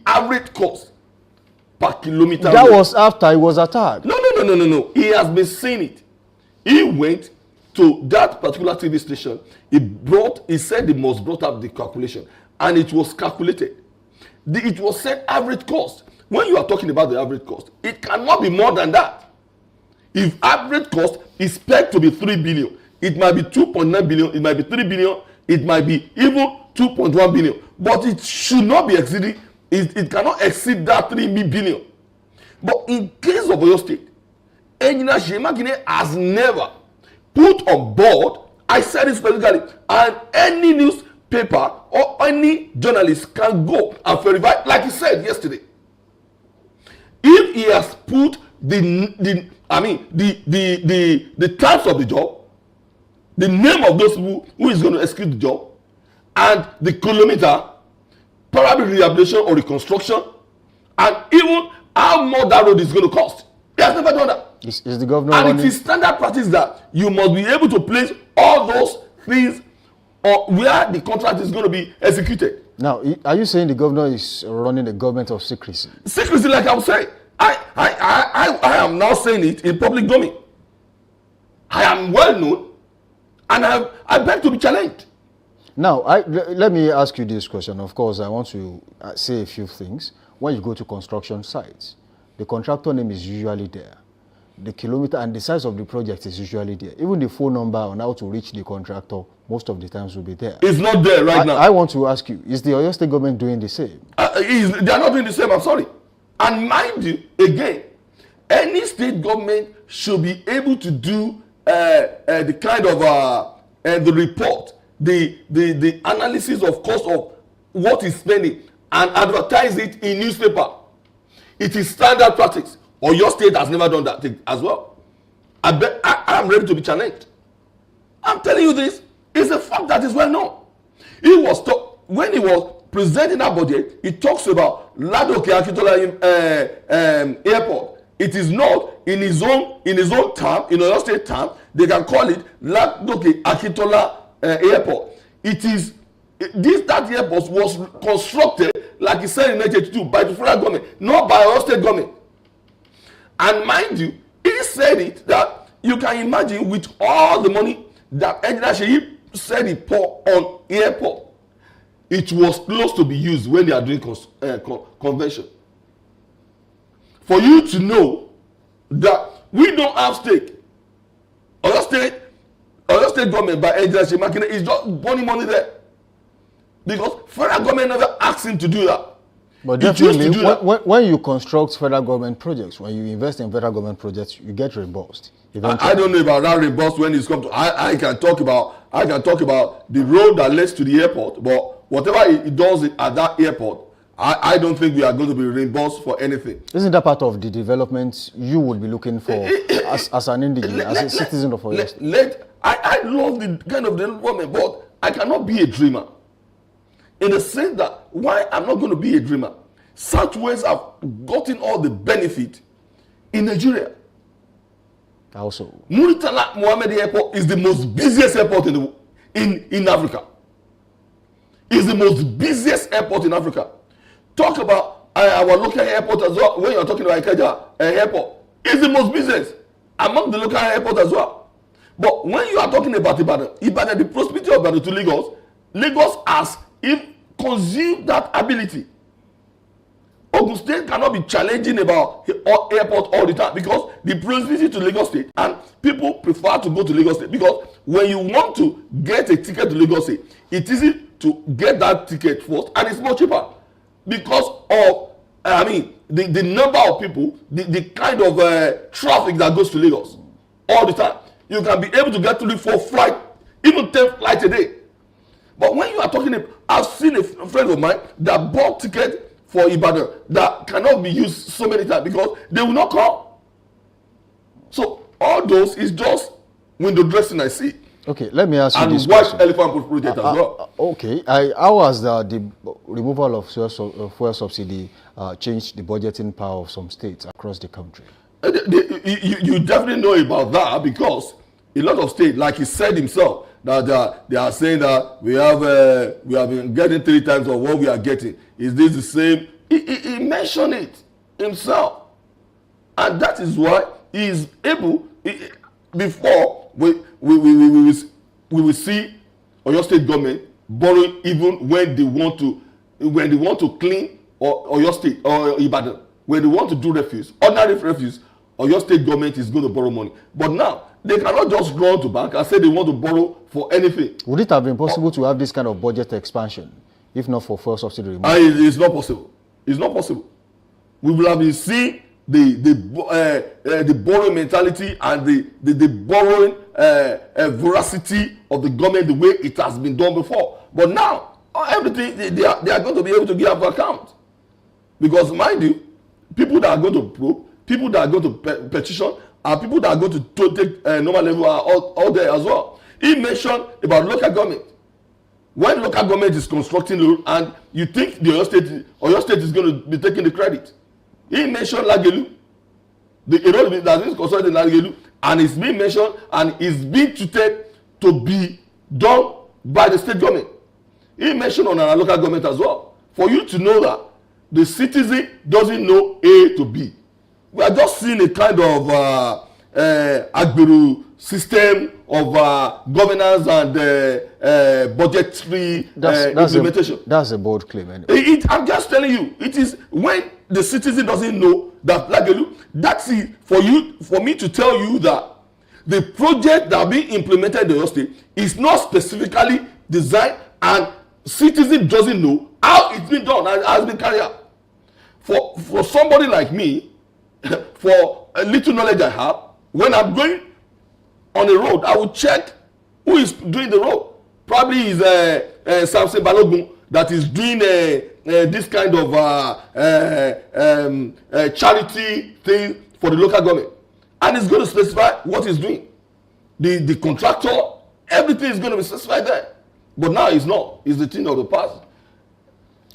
average cost per kilometer. That was after he was attacked. No. He has been seeing it. He went to that particular TV station. He said he must brought up the calculation, and it was calculated. It was said average cost. When you are talking about the average cost, it cannot be more than that. If average cost is pegged to be 3 billion, it might be 2.9 billion, it might be 3 billion, it might be even 2.1 billion, but it should not be exceeding, it cannot exceed that 3 billion. But in case of Oyo State, Engineer Shimakinde has never put on board, I said it specifically, and any newspaper or any journalist can go and verify, like he said yesterday. If he has put the types of the job, the name of those people who is going to execute the job, and the kilometer, probably rehabilitation or reconstruction, and even how much that road is going to cost. He has never done that. Is the governor And running? it is standard practice that you must be able to place all those things or where the contract is going to be executed. Now, are you saying the governor is running a government of secrecy? Secrecy, like I was saying, I am now saying it in public domain. I am well known, and I beg to be challenged. Now, let me ask you this question. Of course, I want to say a few things. When you go to construction sites, the contractor name is usually there. The kilometer and the size of the project is usually there. Even the phone number on how to reach the contractor, most of the times will be there. It's not there right now. I want to ask you, is the Oyo State government doing the same? They are not doing the same, I'm sorry. And mind you, again, any state government should be able to do the kind of the report, the analysis of cost of what is spending and advertise it in newspaper. It is standard practice. Or your state has never done that thing as well. I am ready to be challenged. I'm telling you this. It's a fact that is well known. When he was presenting that budget, he talks about Ladoke Akintola Airport. It is not in his own term, in Oyo State term. They can call it Ladoke Akintola Airport. That airport was constructed, like he said in 1982, by the federal government, not by Oyo State government. And mind you, he said it that you can imagine with all the money that Engineer Sheyi said he poured on airport, it was close to be used when they are doing convention. For you to know that we don't have stake. Oyo State government by Engineer Sheyi Makinde is just burning money there. Because federal government never asked him to do that. But definitely, when you construct federal government projects, when you invest in federal government projects, you get reimbursed. I don't know about that reimbursed when it's come to. I can talk about the road that leads to the airport, but whatever it does at that airport, I don't think we are going to be reimbursed for anything. Isn't that part of the development you would be looking for as an indigenous, as a citizen of Oyo State? I love the kind of development, but I cannot be a dreamer. In the sense that why I'm not going to be a dreamer. Southwest have gotten all the benefit in Nigeria. Also, Muritala Mohammed Airport is the most busiest airport in Africa. It's the most busiest airport in Africa. Talk about our local airport as well. When you're talking about Ikeja airport, it's the most busiest among the local airports as well. But when you are talking about Ibadan, the proximity of Ibadan to Lagos has consumed that ability. Ogun State cannot be challenging about airport all the time because the proximity to Lagos State, and people prefer to go to Lagos State because when you want to get a ticket to Lagos State, it's easy to get that ticket first and it's much cheaper because of the number of people, the kind of traffic that goes to Lagos all the time. You can be able to get 3-4 flights, even 10 flights a day. But when you are talking, I've seen a friend of mine that bought ticket for Ibadan that cannot be used so many times because they will not come. So all those is just window dressing I see. Okay, let me ask you and this white question. elephant project as well. Okay, how has the removal of fuel subsidy changed the budgeting power of some states across the country? You definitely know about that because a lot of states, like he said himself, that they are saying that we have been getting 3 times of what we are getting. Is this the same? He mentioned it himself, and that is why he is able. Before we will see Oyo State government borrowing even when they want to clean Oyo State or Ibadan, when they want to do refuse, ordinary refuse, Oyo State government is going to borrow money. But now they cannot just run to bank and say they want to borrow for anything. Would it have been possible to have this kind of budget expansion if not for fuel subsidy removal? It's not possible. It's not possible. We will have been seeing the borrowing mentality and the borrowing veracity of the government the way it has been done before. But now everything they are going to be able to give account, because mind you, people that are going to probe, people that are going to petition, and people that are going to take normal level are all there as well. He mentioned about local government. When local government is constructing road and you think the Oyo State is going to be taking the credit. He mentioned Lagelu. The road that is concerned in Lagelu, and it's being mentioned and is being treated to be done by the state government. He mentioned on our local government as well. For you to know that the citizen doesn't know A to B. We are just seeing a kind of Agberu system of governance and budgetary implementation. That's a bold claim. Anyway. I'm just telling you, it is when the citizen doesn't know that, Lagelu, that's it for me to tell you that the project that being implemented in your state is not specifically designed, and citizen doesn't know how it's been done and has been carried out. For somebody like me, for a little knowledge I have, when I'm going on the road, I will check who is doing the road. Probably is Samson Balogun that is doing this kind of charity thing for the local government, and it's going to specify what he's doing. The contractor, everything is going to be specified there. But now it's not. It's the thing of the past.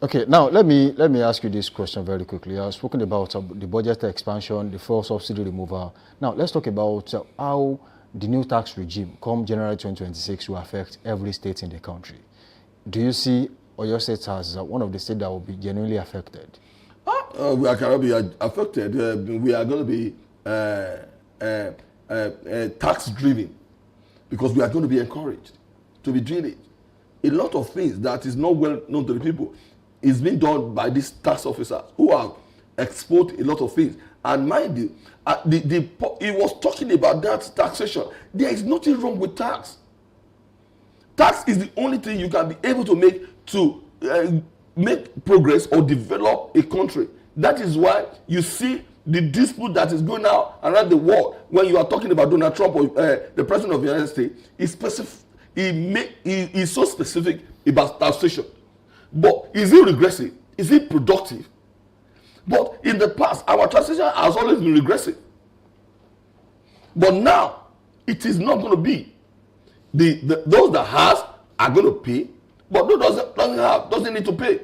Okay, now let me ask you this question very quickly. I've spoken about the budget expansion, the fuel subsidy removal. Now let's talk about how the new tax regime come January 2026 will affect every state in the country. Do you see Oyo State as one of the states that will be genuinely affected? We cannot be affected. We are going to be tax driven, because we are going to be encouraged to be doing it. A lot of things that is not well known to the people is being done by these tax officers who have exposed a lot of things. And mind you, he was talking about that taxation. There is nothing wrong with tax. Tax is the only thing you can be able to make progress or develop a country. That is why you see the dispute that is going on around the world. When you are talking about Donald Trump or the president of the United States, he's so specific about taxation. But is it regressive? Is it productive? But in the past, our taxation has always been regressive. But now, it is not going to be. Those that has are going to pay, but those that doesn't have doesn't need to pay.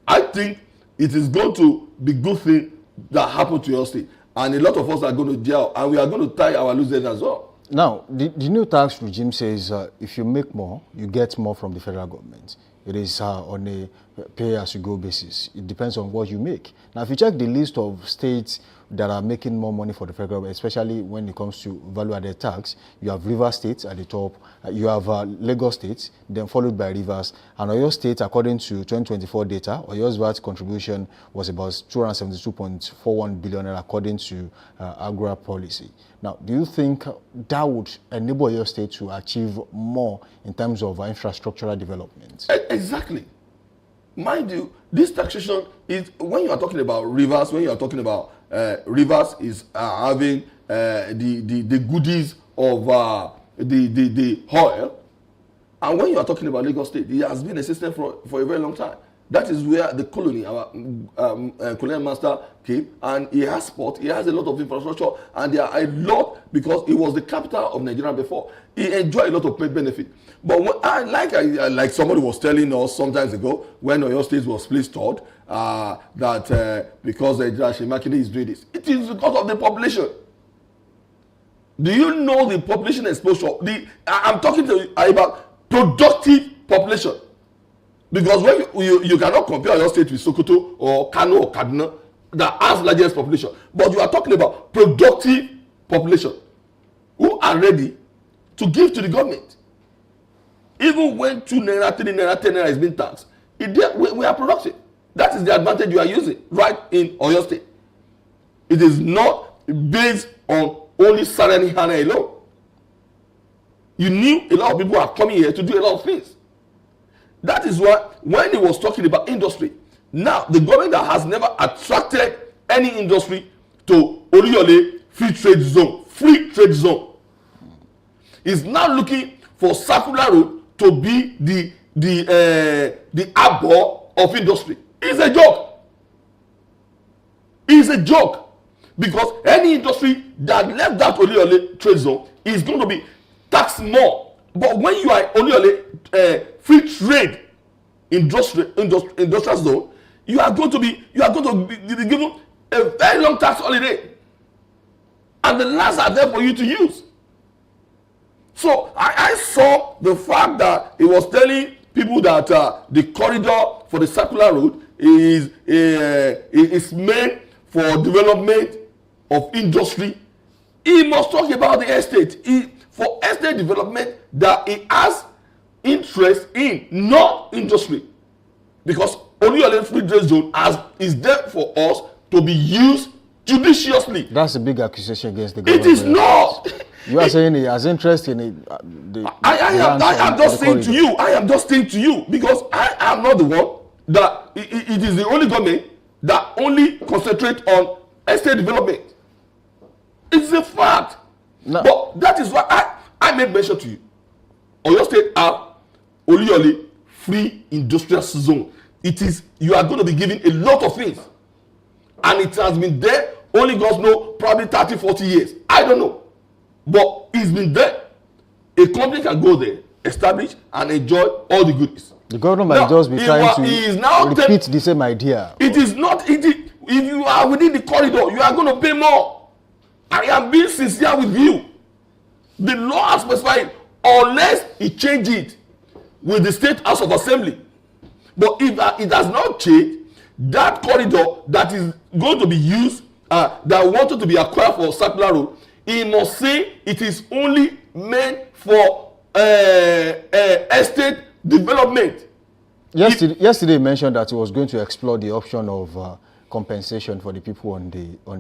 I think it is going to be good thing that happened to your state, and a lot of us are going to jail, and we are going to tie our loose ends as well. Now, the new tax regime says if you make more, you get more from the federal government. It is on a pay-as-you-go basis. It depends on what you make. Now, if you check the list of states that are making more money for the federal government, especially when it comes to value-added tax, you have Rivers State at the top, you have Lagos State, then followed by Rivers, and Oyo State, according to 2024 data, Oyo's VAT contribution was about 272.41 billion according to Agri policy. Now, do you think that would enable Oyo State to achieve more in terms of infrastructural development? Exactly. Mind you, this taxation is, when you are talking about Rivers, when you are talking about Rivers is having the goodies of the oil, and when you are talking about Lagos State, it has been a system for a very long time. That is where the colony, our colonial master came, and he has port, he has a lot of infrastructure, and there are a lot, because it was the capital of Nigeria before. He enjoyed a lot of benefit. But when like somebody was telling us sometimes ago, when Oyo State was placed third, that because Shimakine is doing this, it is because of the population. Do you know the population exposure? I'm talking to you about productive population. Because when you cannot compare your state with Sokoto or Kano or Kaduna that has largest population, but you are talking about productive population who are ready to give to the government. Even when 2 naira, 3 naira, 10 naira is being taxed, we are productive. That is the advantage you are using right in Oyo State. It is not based on only salary hana alone. You knew a lot of people are coming here to do a lot of things. That is why when he was talking about industry, now the government that has never attracted any industry to Oluyole free trade zone is now looking for Circular Road to be the harbor of industry. It's a joke. It's a joke, because any industry that left that Oluyole trade zone is going to be taxed more. But when you are Oluyole free trade industrial zone, you are going to be given a very long tax holiday. and the lands are there for you to use. So I saw the fact that it was telling people that the corridor for the circular road is meant for development of industry. He must talk about the estate. For estate development that he has interest in, not industry. Because Oluyole Free Trade Zone is there for us to be used judiciously. That's a big accusation against the government. It is not. You are saying he has interest in it. I am just saying to you. I am just saying to you because I am not the one that it is the only government that only concentrate on estate development. It's a fact. No. But that is why I made mention to you. Oyo State have Oluyole Free Industrial Zone. It is, you are going to be given a lot of things. And it has been there, only God knows, probably 30, 40 years. I don't know. But it's been there. A company can go there, establish, and enjoy all the goodies. The government might just be trying to repeat the same idea. It is not, if you are within the corridor, you are going to pay more. I am being sincere with you. The law has specified, unless he change it with the State House of Assembly. But if it has not changed, that corridor that is going to be used, that wanted to be acquired for circular road, he must say it is only meant for estate development. Yesterday he mentioned that he was going to explore the option of compensation for the people on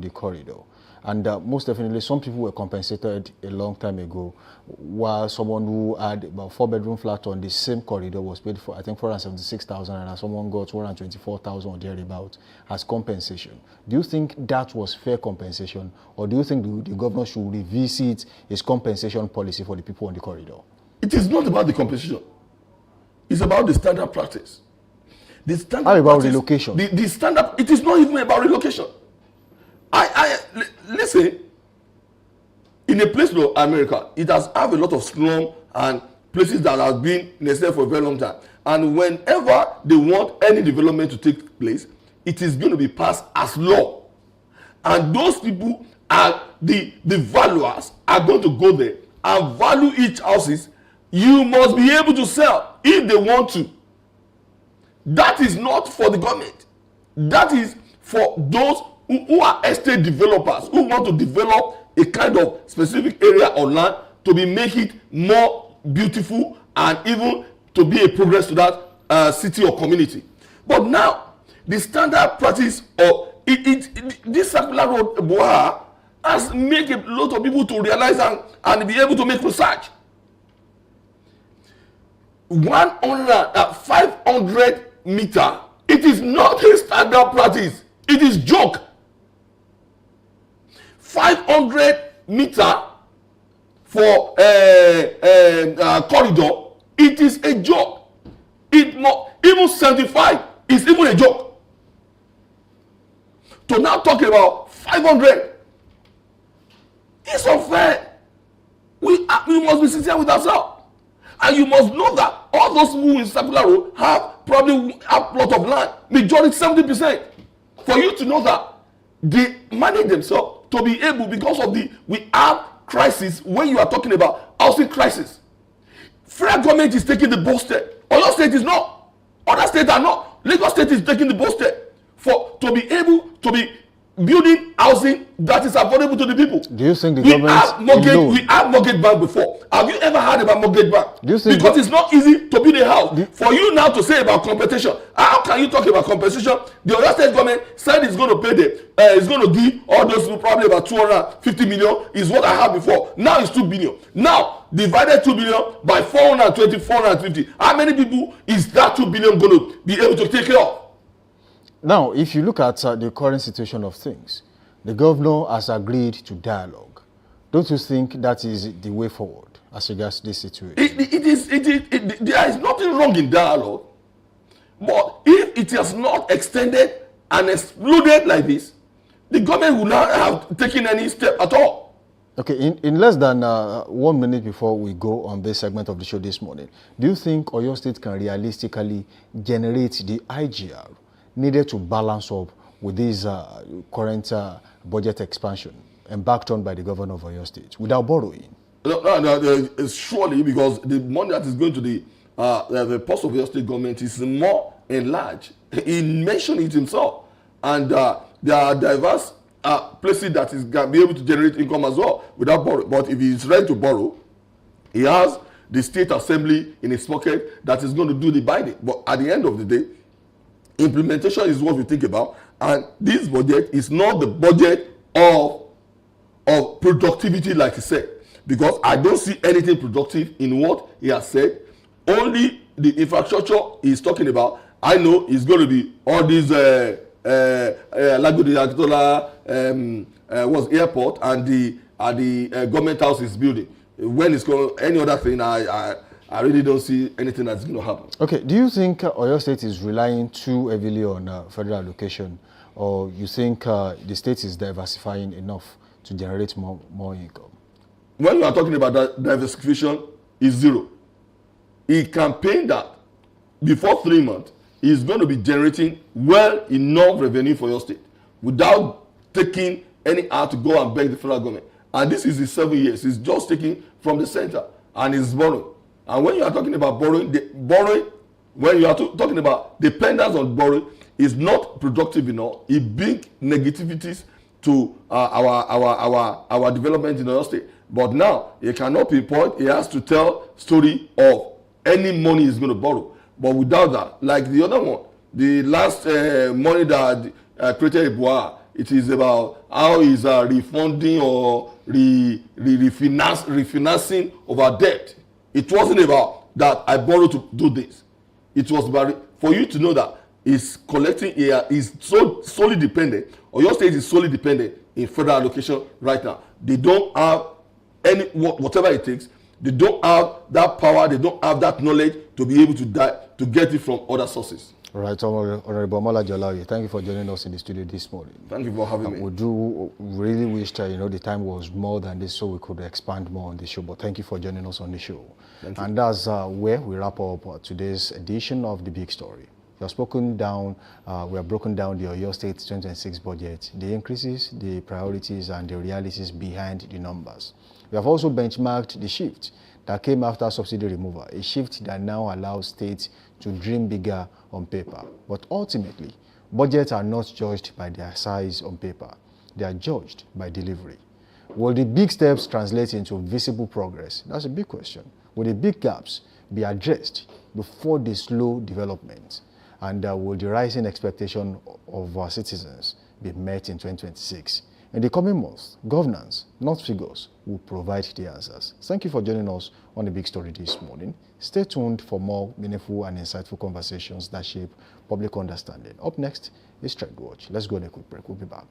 the corridor. And most definitely, some people were compensated a long time ago, while someone who had about 4-bedroom flat on the same corridor was paid for, I think, 476,000, and someone got 424,000 or thereabout as compensation. Do you think that was fair compensation, or do you think the government should revisit its compensation policy for the people on the corridor? It is not about the compensation. It's about the standard practice. The standard How about practice, relocation? The standard, it is not even about relocation. Listen, in a place like America, it has have a lot of slum and places that have been necessary for a very long time. And whenever they want any development to take place, it is going to be passed as law. And those people are the valuers are going to go there and value each houses. You must be able to sell if they want to. That is not for the government. That is for those who are estate developers who want to develop a kind of specific area or land to be make it more beautiful and even to be a progress to that city or community. But now the standard practice of this circular road Boa has made a lot of people to realize and be able to make research. 500 meter, it is not a standard practice. It is joke. 500 meter for corridor, it is a joke. Even 75 is even a joke. To now talk about 500, it's unfair. We must be sincere with ourselves. And you must know that all those who in circular road probably have plot of land, majority 70%. For you to know that they manage themselves to be able, because of we have crisis when you are talking about housing crisis. Federal government is taking the bold step. Oyo State is not. Other states are not. Lagos State is taking the bold step to be able to be building housing that is affordable to the people. Do you think the government we have mortgage bank before? Have you ever heard about mortgage bank? Because it's not easy to build a house. For you now to say about compensation, how can you talk about compensation? The Oyo State government said it's going to pay it's going to give all those people probably about 250 million is what I had before. Now it's 2 billion. Now divided 2 billion by 420, 450. How many people is that 2 billion going to be able to take care of? Now, if you look at the current situation of things, the governor has agreed to dialogue. Don't you think that is the way forward as regards this situation? There is nothing wrong in dialogue. But if it has not extended and exploded like this, the government will not have taken any step at all. Okay, in less than 1 minute before we go on this segment of the show this morning, do you think Oyo State can realistically generate the IGR needed to balance up with this current budget expansion embarked on by the governor of Oyo State without borrowing? No, surely, because the money that is going to the post of Oyo State government is more enlarged. He mentioned it himself. And there are diverse places that is going to be able to generate income as well without borrowing. But if he is ready to borrow, he has the state assembly in his pocket that is going to do the binding. But at the end of the day, implementation is what we think about. And this budget is not the budget of productivity, like he said, because I don't see anything productive in what he has said. Only the infrastructure he's talking about. I know it's going to be all these Lagodi Akitola was airport and the government house is building. When it's going any other thing, I really don't see anything that's going to happen. Okay, do you think Oyo State is relying too heavily on federal allocation, or you think the state is diversifying enough to generate more income? When you are talking about that diversification, is zero. He campaigned that before 3 months, is going to be generating well enough revenue for your state without taking any hour to go and beg the federal government. And this is his 7 years. He's just taking from the center and he's borrowing. And when you are talking about borrowing, when you are talking about dependence on borrowing, is not productive enough. It brings negativities to our development in our state. But now he cannot pinpoint. He has to tell story of any money he's going to borrow. But without that, like the other one, the last money that created Iboa, it is about how he's refunding or refinancing of our debt. It wasn't about that I borrowed to do this. It was about for you to know that is collecting is solely dependent, or your state is solely dependent in federal allocation right now. They don't have any whatever it takes. They don't have that power. They don't have that knowledge to be able to get it from other sources. All right, Honorable Mola Jolawi, thank you for joining us in the studio this morning. Thank you for having me. We do really wish that the time was more than this, so we could expand more on the show. But thank you for joining us on the show. And that's where we wrap up today's edition of The Big Story. We have broken down the Oyo State 2026 budget, the increases, the priorities, and the realities behind the numbers. We have also benchmarked the shift that came after subsidy removal, a shift that now allows states to dream bigger on paper. But ultimately, budgets are not judged by their size on paper. They are judged by delivery. Will the big steps translate into visible progress? That's a big question. Will the big gaps be addressed before the slow development? And will the rising expectation of our citizens be met in 2026? In the coming months, governance, not figures, will provide the answers. Thank you for joining us on The Big Story this morning. Stay tuned for more meaningful and insightful conversations that shape public understanding. Up next is Trend Watch. Let's go on a quick break. We'll be back.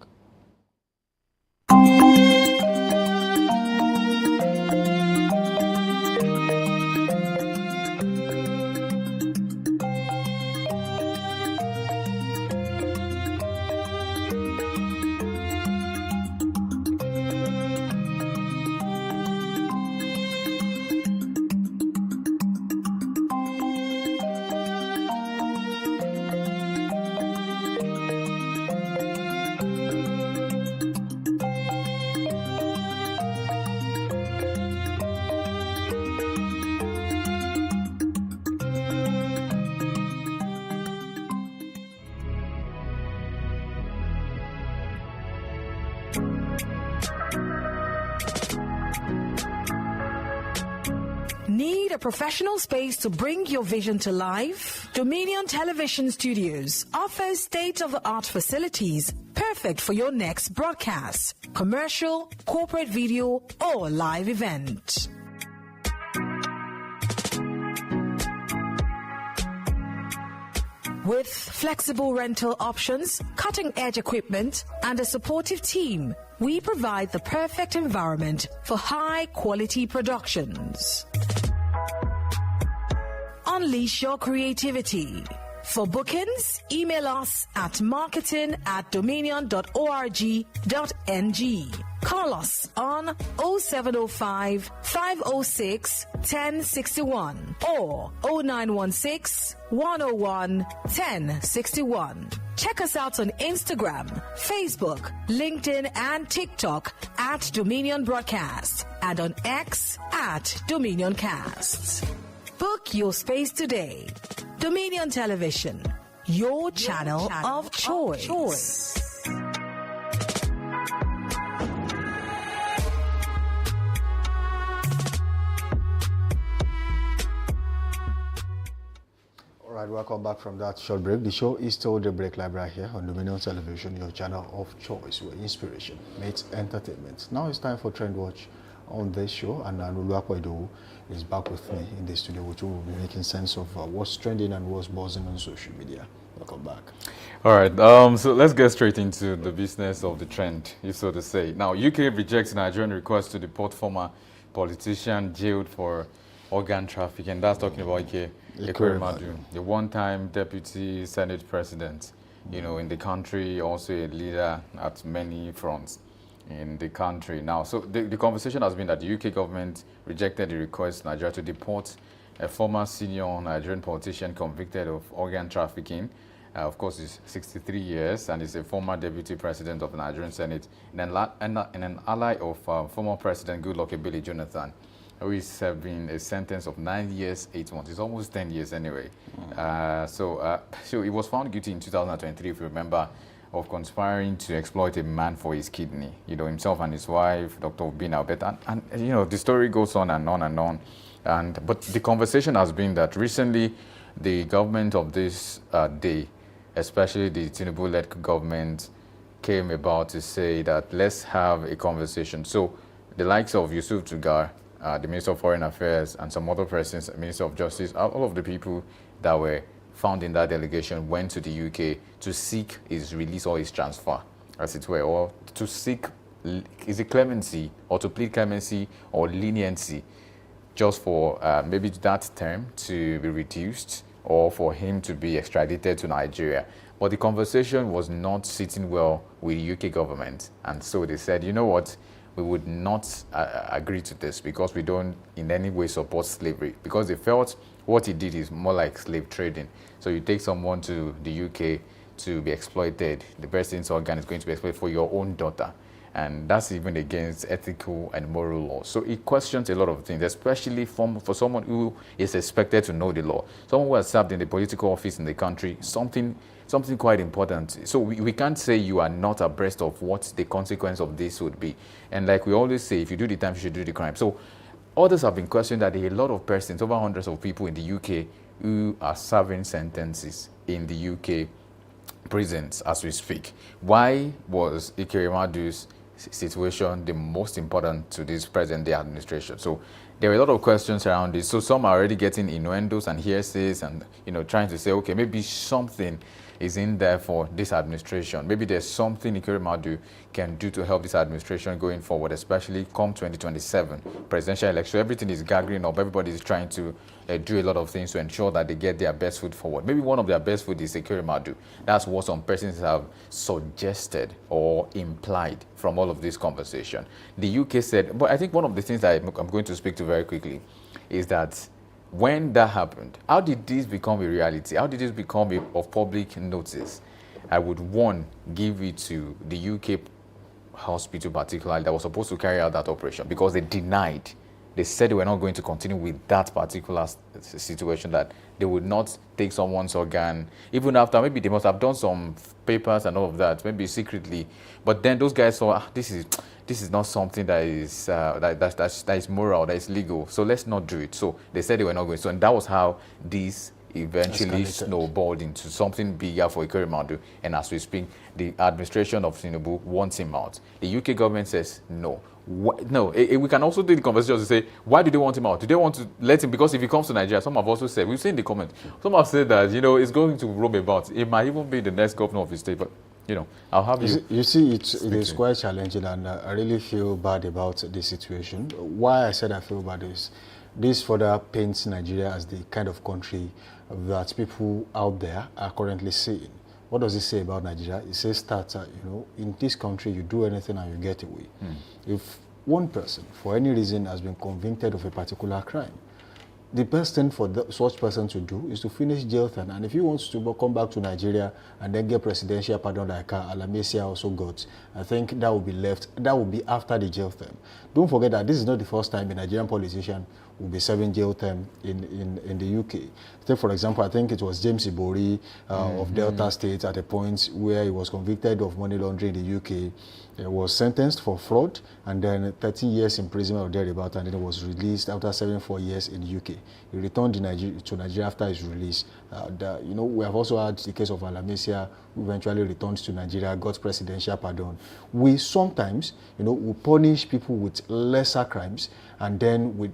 Need a professional space to bring your vision to life? Dominion Television Studios offers state-of-the-art facilities perfect for your next broadcast, commercial, corporate video, or live event. With flexible rental options, cutting-edge equipment, and a supportive team, we provide the perfect environment for high-quality productions. Unleash your creativity. For bookings, email us at marketing@dominion.org.ng. Call us on 0705 506 1061 or 0916 101 1061. Check us out on Instagram, Facebook, LinkedIn, and TikTok at Dominion Broadcast and on X at Dominion Casts. Book your space today. Dominion Television, your channel of choice. All right, welcome back from that short break. The show is still Daybreak Live right here on Dominion Television, your channel of choice, where inspiration meets entertainment. Now it's time for Trend Watch on this show, and Anulu Akwedo is back with me in the studio, which will be making sense of what's trending and what's buzzing on social media. Welcome back. All right, so let's get straight into the business of the trend, if so to say. Now, UK rejects Nigerian request to deport former politician jailed for organ trafficking, and that's talking about Ekweremadu, the one-time deputy Senate president, in the country, also a leader at many fronts in the country. Now, so the conversation has been that the UK government rejected the request Nigeria to deport a former senior Nigerian politician convicted of organ trafficking. Of course, he's 63 years and is a former deputy president of the Nigerian Senate and an ally of former President Goodluck Ebele Jonathan, who is serving a sentence of 9 years, 8 months. It's almost 10 years anyway. So he was found guilty in 2023, if you remember, of conspiring to exploit a man for his kidney. Himself and his wife, Dr. Obina Obet, and the story goes on and on and on. But the conversation has been that recently, the government of this day, especially the Tinubu-led government, came about to say that let's have a conversation. So the likes of Yusuf Tugar, the Minister of Foreign Affairs, and some other persons, Minister of Justice, all of the people that were found in that delegation went to the UK to seek his release or his transfer, as it were, or to seek, is it clemency, or to plead clemency or leniency, just for maybe that term to be reduced or for him to be extradited to Nigeria. But the conversation was not sitting well with the UK government. And so they said, you know what, we would not agree to this because we don't in any way support slavery. Because they felt what he did is more like slave trading. So you take someone to the UK to be exploited. The person's organ is going to be exploited for your own daughter. And that's even against ethical and moral law. So it questions a lot of things, especially for someone who is expected to know the law. Someone who has served in the political office in the country, something quite important. So we can't say you are not abreast of what the consequence of this would be. And like we always say, if you do the time, you should do the crime. So others have been questioning that there are a lot of persons, over hundreds of people in the UK, who are serving sentences in the UK prisons as we speak. Why was Ekweremadu's situation the most important to this present-day administration? So there are a lot of questions around this. So some are already getting innuendos and hearsays and trying to say, okay, maybe something is in there for this administration. Maybe there's something Ekweremadu can do to help this administration going forward, especially come 2027 presidential election. So everything is gathering up. Everybody is trying to do a lot of things to ensure that they get their best foot forward. Maybe one of their best foot is Ekweremadu. That's what some persons have suggested or implied from all of this conversation. The UK said, but I think one of the things that I'm going to speak to very quickly is that when that happened, how did this become a reality? How did this become of public notice? I would, one, give it to the UK hospital particularly that was supposed to carry out that operation, because they denied. They said they were not going to continue with that particular situation, that they would not take someone's organ, even after maybe they must have done some papers and all of that, maybe secretly. But then those guys saw, this is not something that is that is moral, that is legal. So let's not do it. So they said they were not going. So and that was how this eventually snowballed into something bigger for Ekweremadu. And as we speak, the administration of Tinubu wants him out. The UK government says no. We can also do the conversation to say, why do they want him out? Do they want to let him? Because if he comes to Nigeria, some have also said, we've seen the comment, some have said that, it's going to roam about. It might even be the next governor of his state, but, I'll have you. You see, it is quite challenging, and I really feel bad about the situation. Why I said I feel bad is this further paints Nigeria as the kind of country that people out there are currently seeing. What does it say about Nigeria? It says that, in this country, you do anything and you get away. If one person, for any reason, has been convicted of a particular crime, the best thing for such person to do is to finish jail term, and if he wants to come back to Nigeria and then get presidential pardon like Alamesia also got, I think that will be left. That will be after the jail term. Don't forget that this is not the first time a Nigerian politician will be serving jail term in the UK. Take for example, I think it was James Ibori of Delta State at a point where he was convicted of money laundering in the UK. He was sentenced for fraud and then 13 years imprisonment or thereabout, and then he was released after serving 4 years in the UK. He returned to Nigeria after his release. We have also had the case of Alamesia, who eventually returned to Nigeria, got presidential pardon. We sometimes, we punish people with lesser crimes, and then we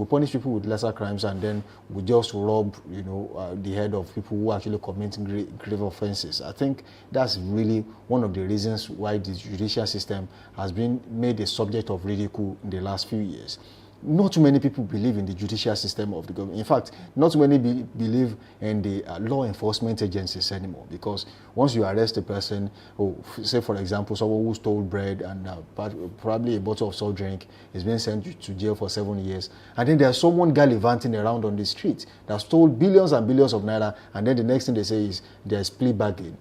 punish people with lesser crimes, and then we just rob, the head of people who actually commit grave offenses. I think that's really one of the reasons why the judicial system has been made a subject of ridicule in the last few years. Not too many people believe in the judicial system of the government. In fact, not too many believe in the law enforcement agencies anymore, because once you arrest a person, say for example, someone who stole bread and probably a bottle of soft drink is being sent to jail for 7 years, and then there's someone gallivanting around on the street that stole billions and billions of naira, and then the next thing they say is there's plea bargain.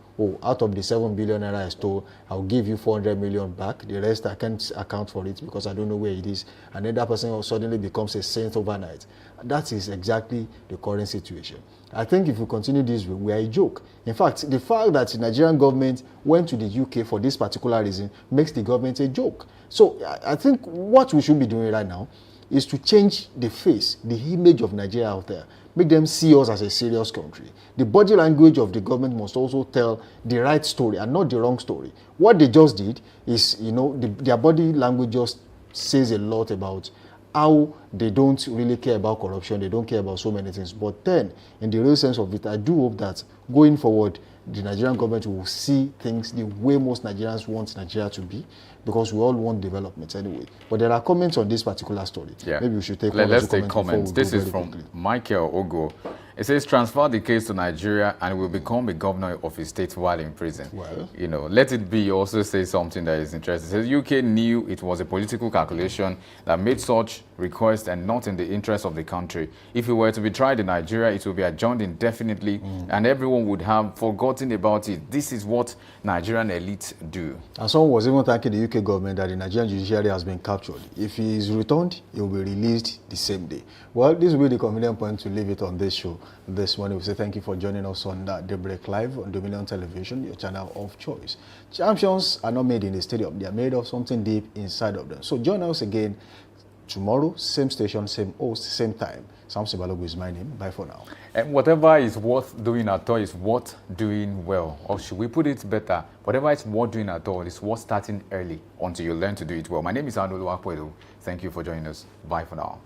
Out of the 7 billion naira I stole, I'll give you 400 million back. The rest I can't account for it because I don't know where it is. And then that person suddenly becomes a saint overnight. That is exactly the current situation. I think if we continue this way, we are a joke. In fact, the fact that the Nigerian government went to the UK for this particular reason makes the government a joke. So I think what we should be doing right now is to change the face, the image of Nigeria out there. Make them see us as a serious country. The body language of the government must also tell the right story and not the wrong story. What they just did is, their body language just says a lot about how they don't really care about corruption. They don't care about so many things. But then, in the real sense of it, I do hope that going forward, the Nigerian government will see things the way most Nigerians want Nigeria to be, because we all want development anyway. But there are comments on this particular story. Yeah. Maybe we should take Let's take comments. This is from Michael Ogo. It says, transfer the case to Nigeria and will become a governor of his state while in prison. Well, let it be also say something that is interesting. It says, UK knew it was a political calculation that made such request and not in the interest of the country. If it were to be tried in Nigeria, it will be adjourned indefinitely and everyone would have forgotten about it. This is what Nigerian elites do. And someone was even thanking the UK government that the Nigerian judiciary has been captured. If he is returned, he will be released the same day. Well, this will be the convenient point to leave it on this show this morning. We say thank you for joining us on Daybreak Live on Dominion Television, your channel of choice. Champions are not made in the stadium. They are made of something deep inside of them. So join us again tomorrow, same station, same host, same time. Samson Balogu is my name. Bye for now. And whatever is worth doing at all is worth doing well. Or should we put it better? Whatever is worth doing at all is worth starting early until you learn to do it well. My name is Anolu Akwedo. Thank you for joining us. Bye for now.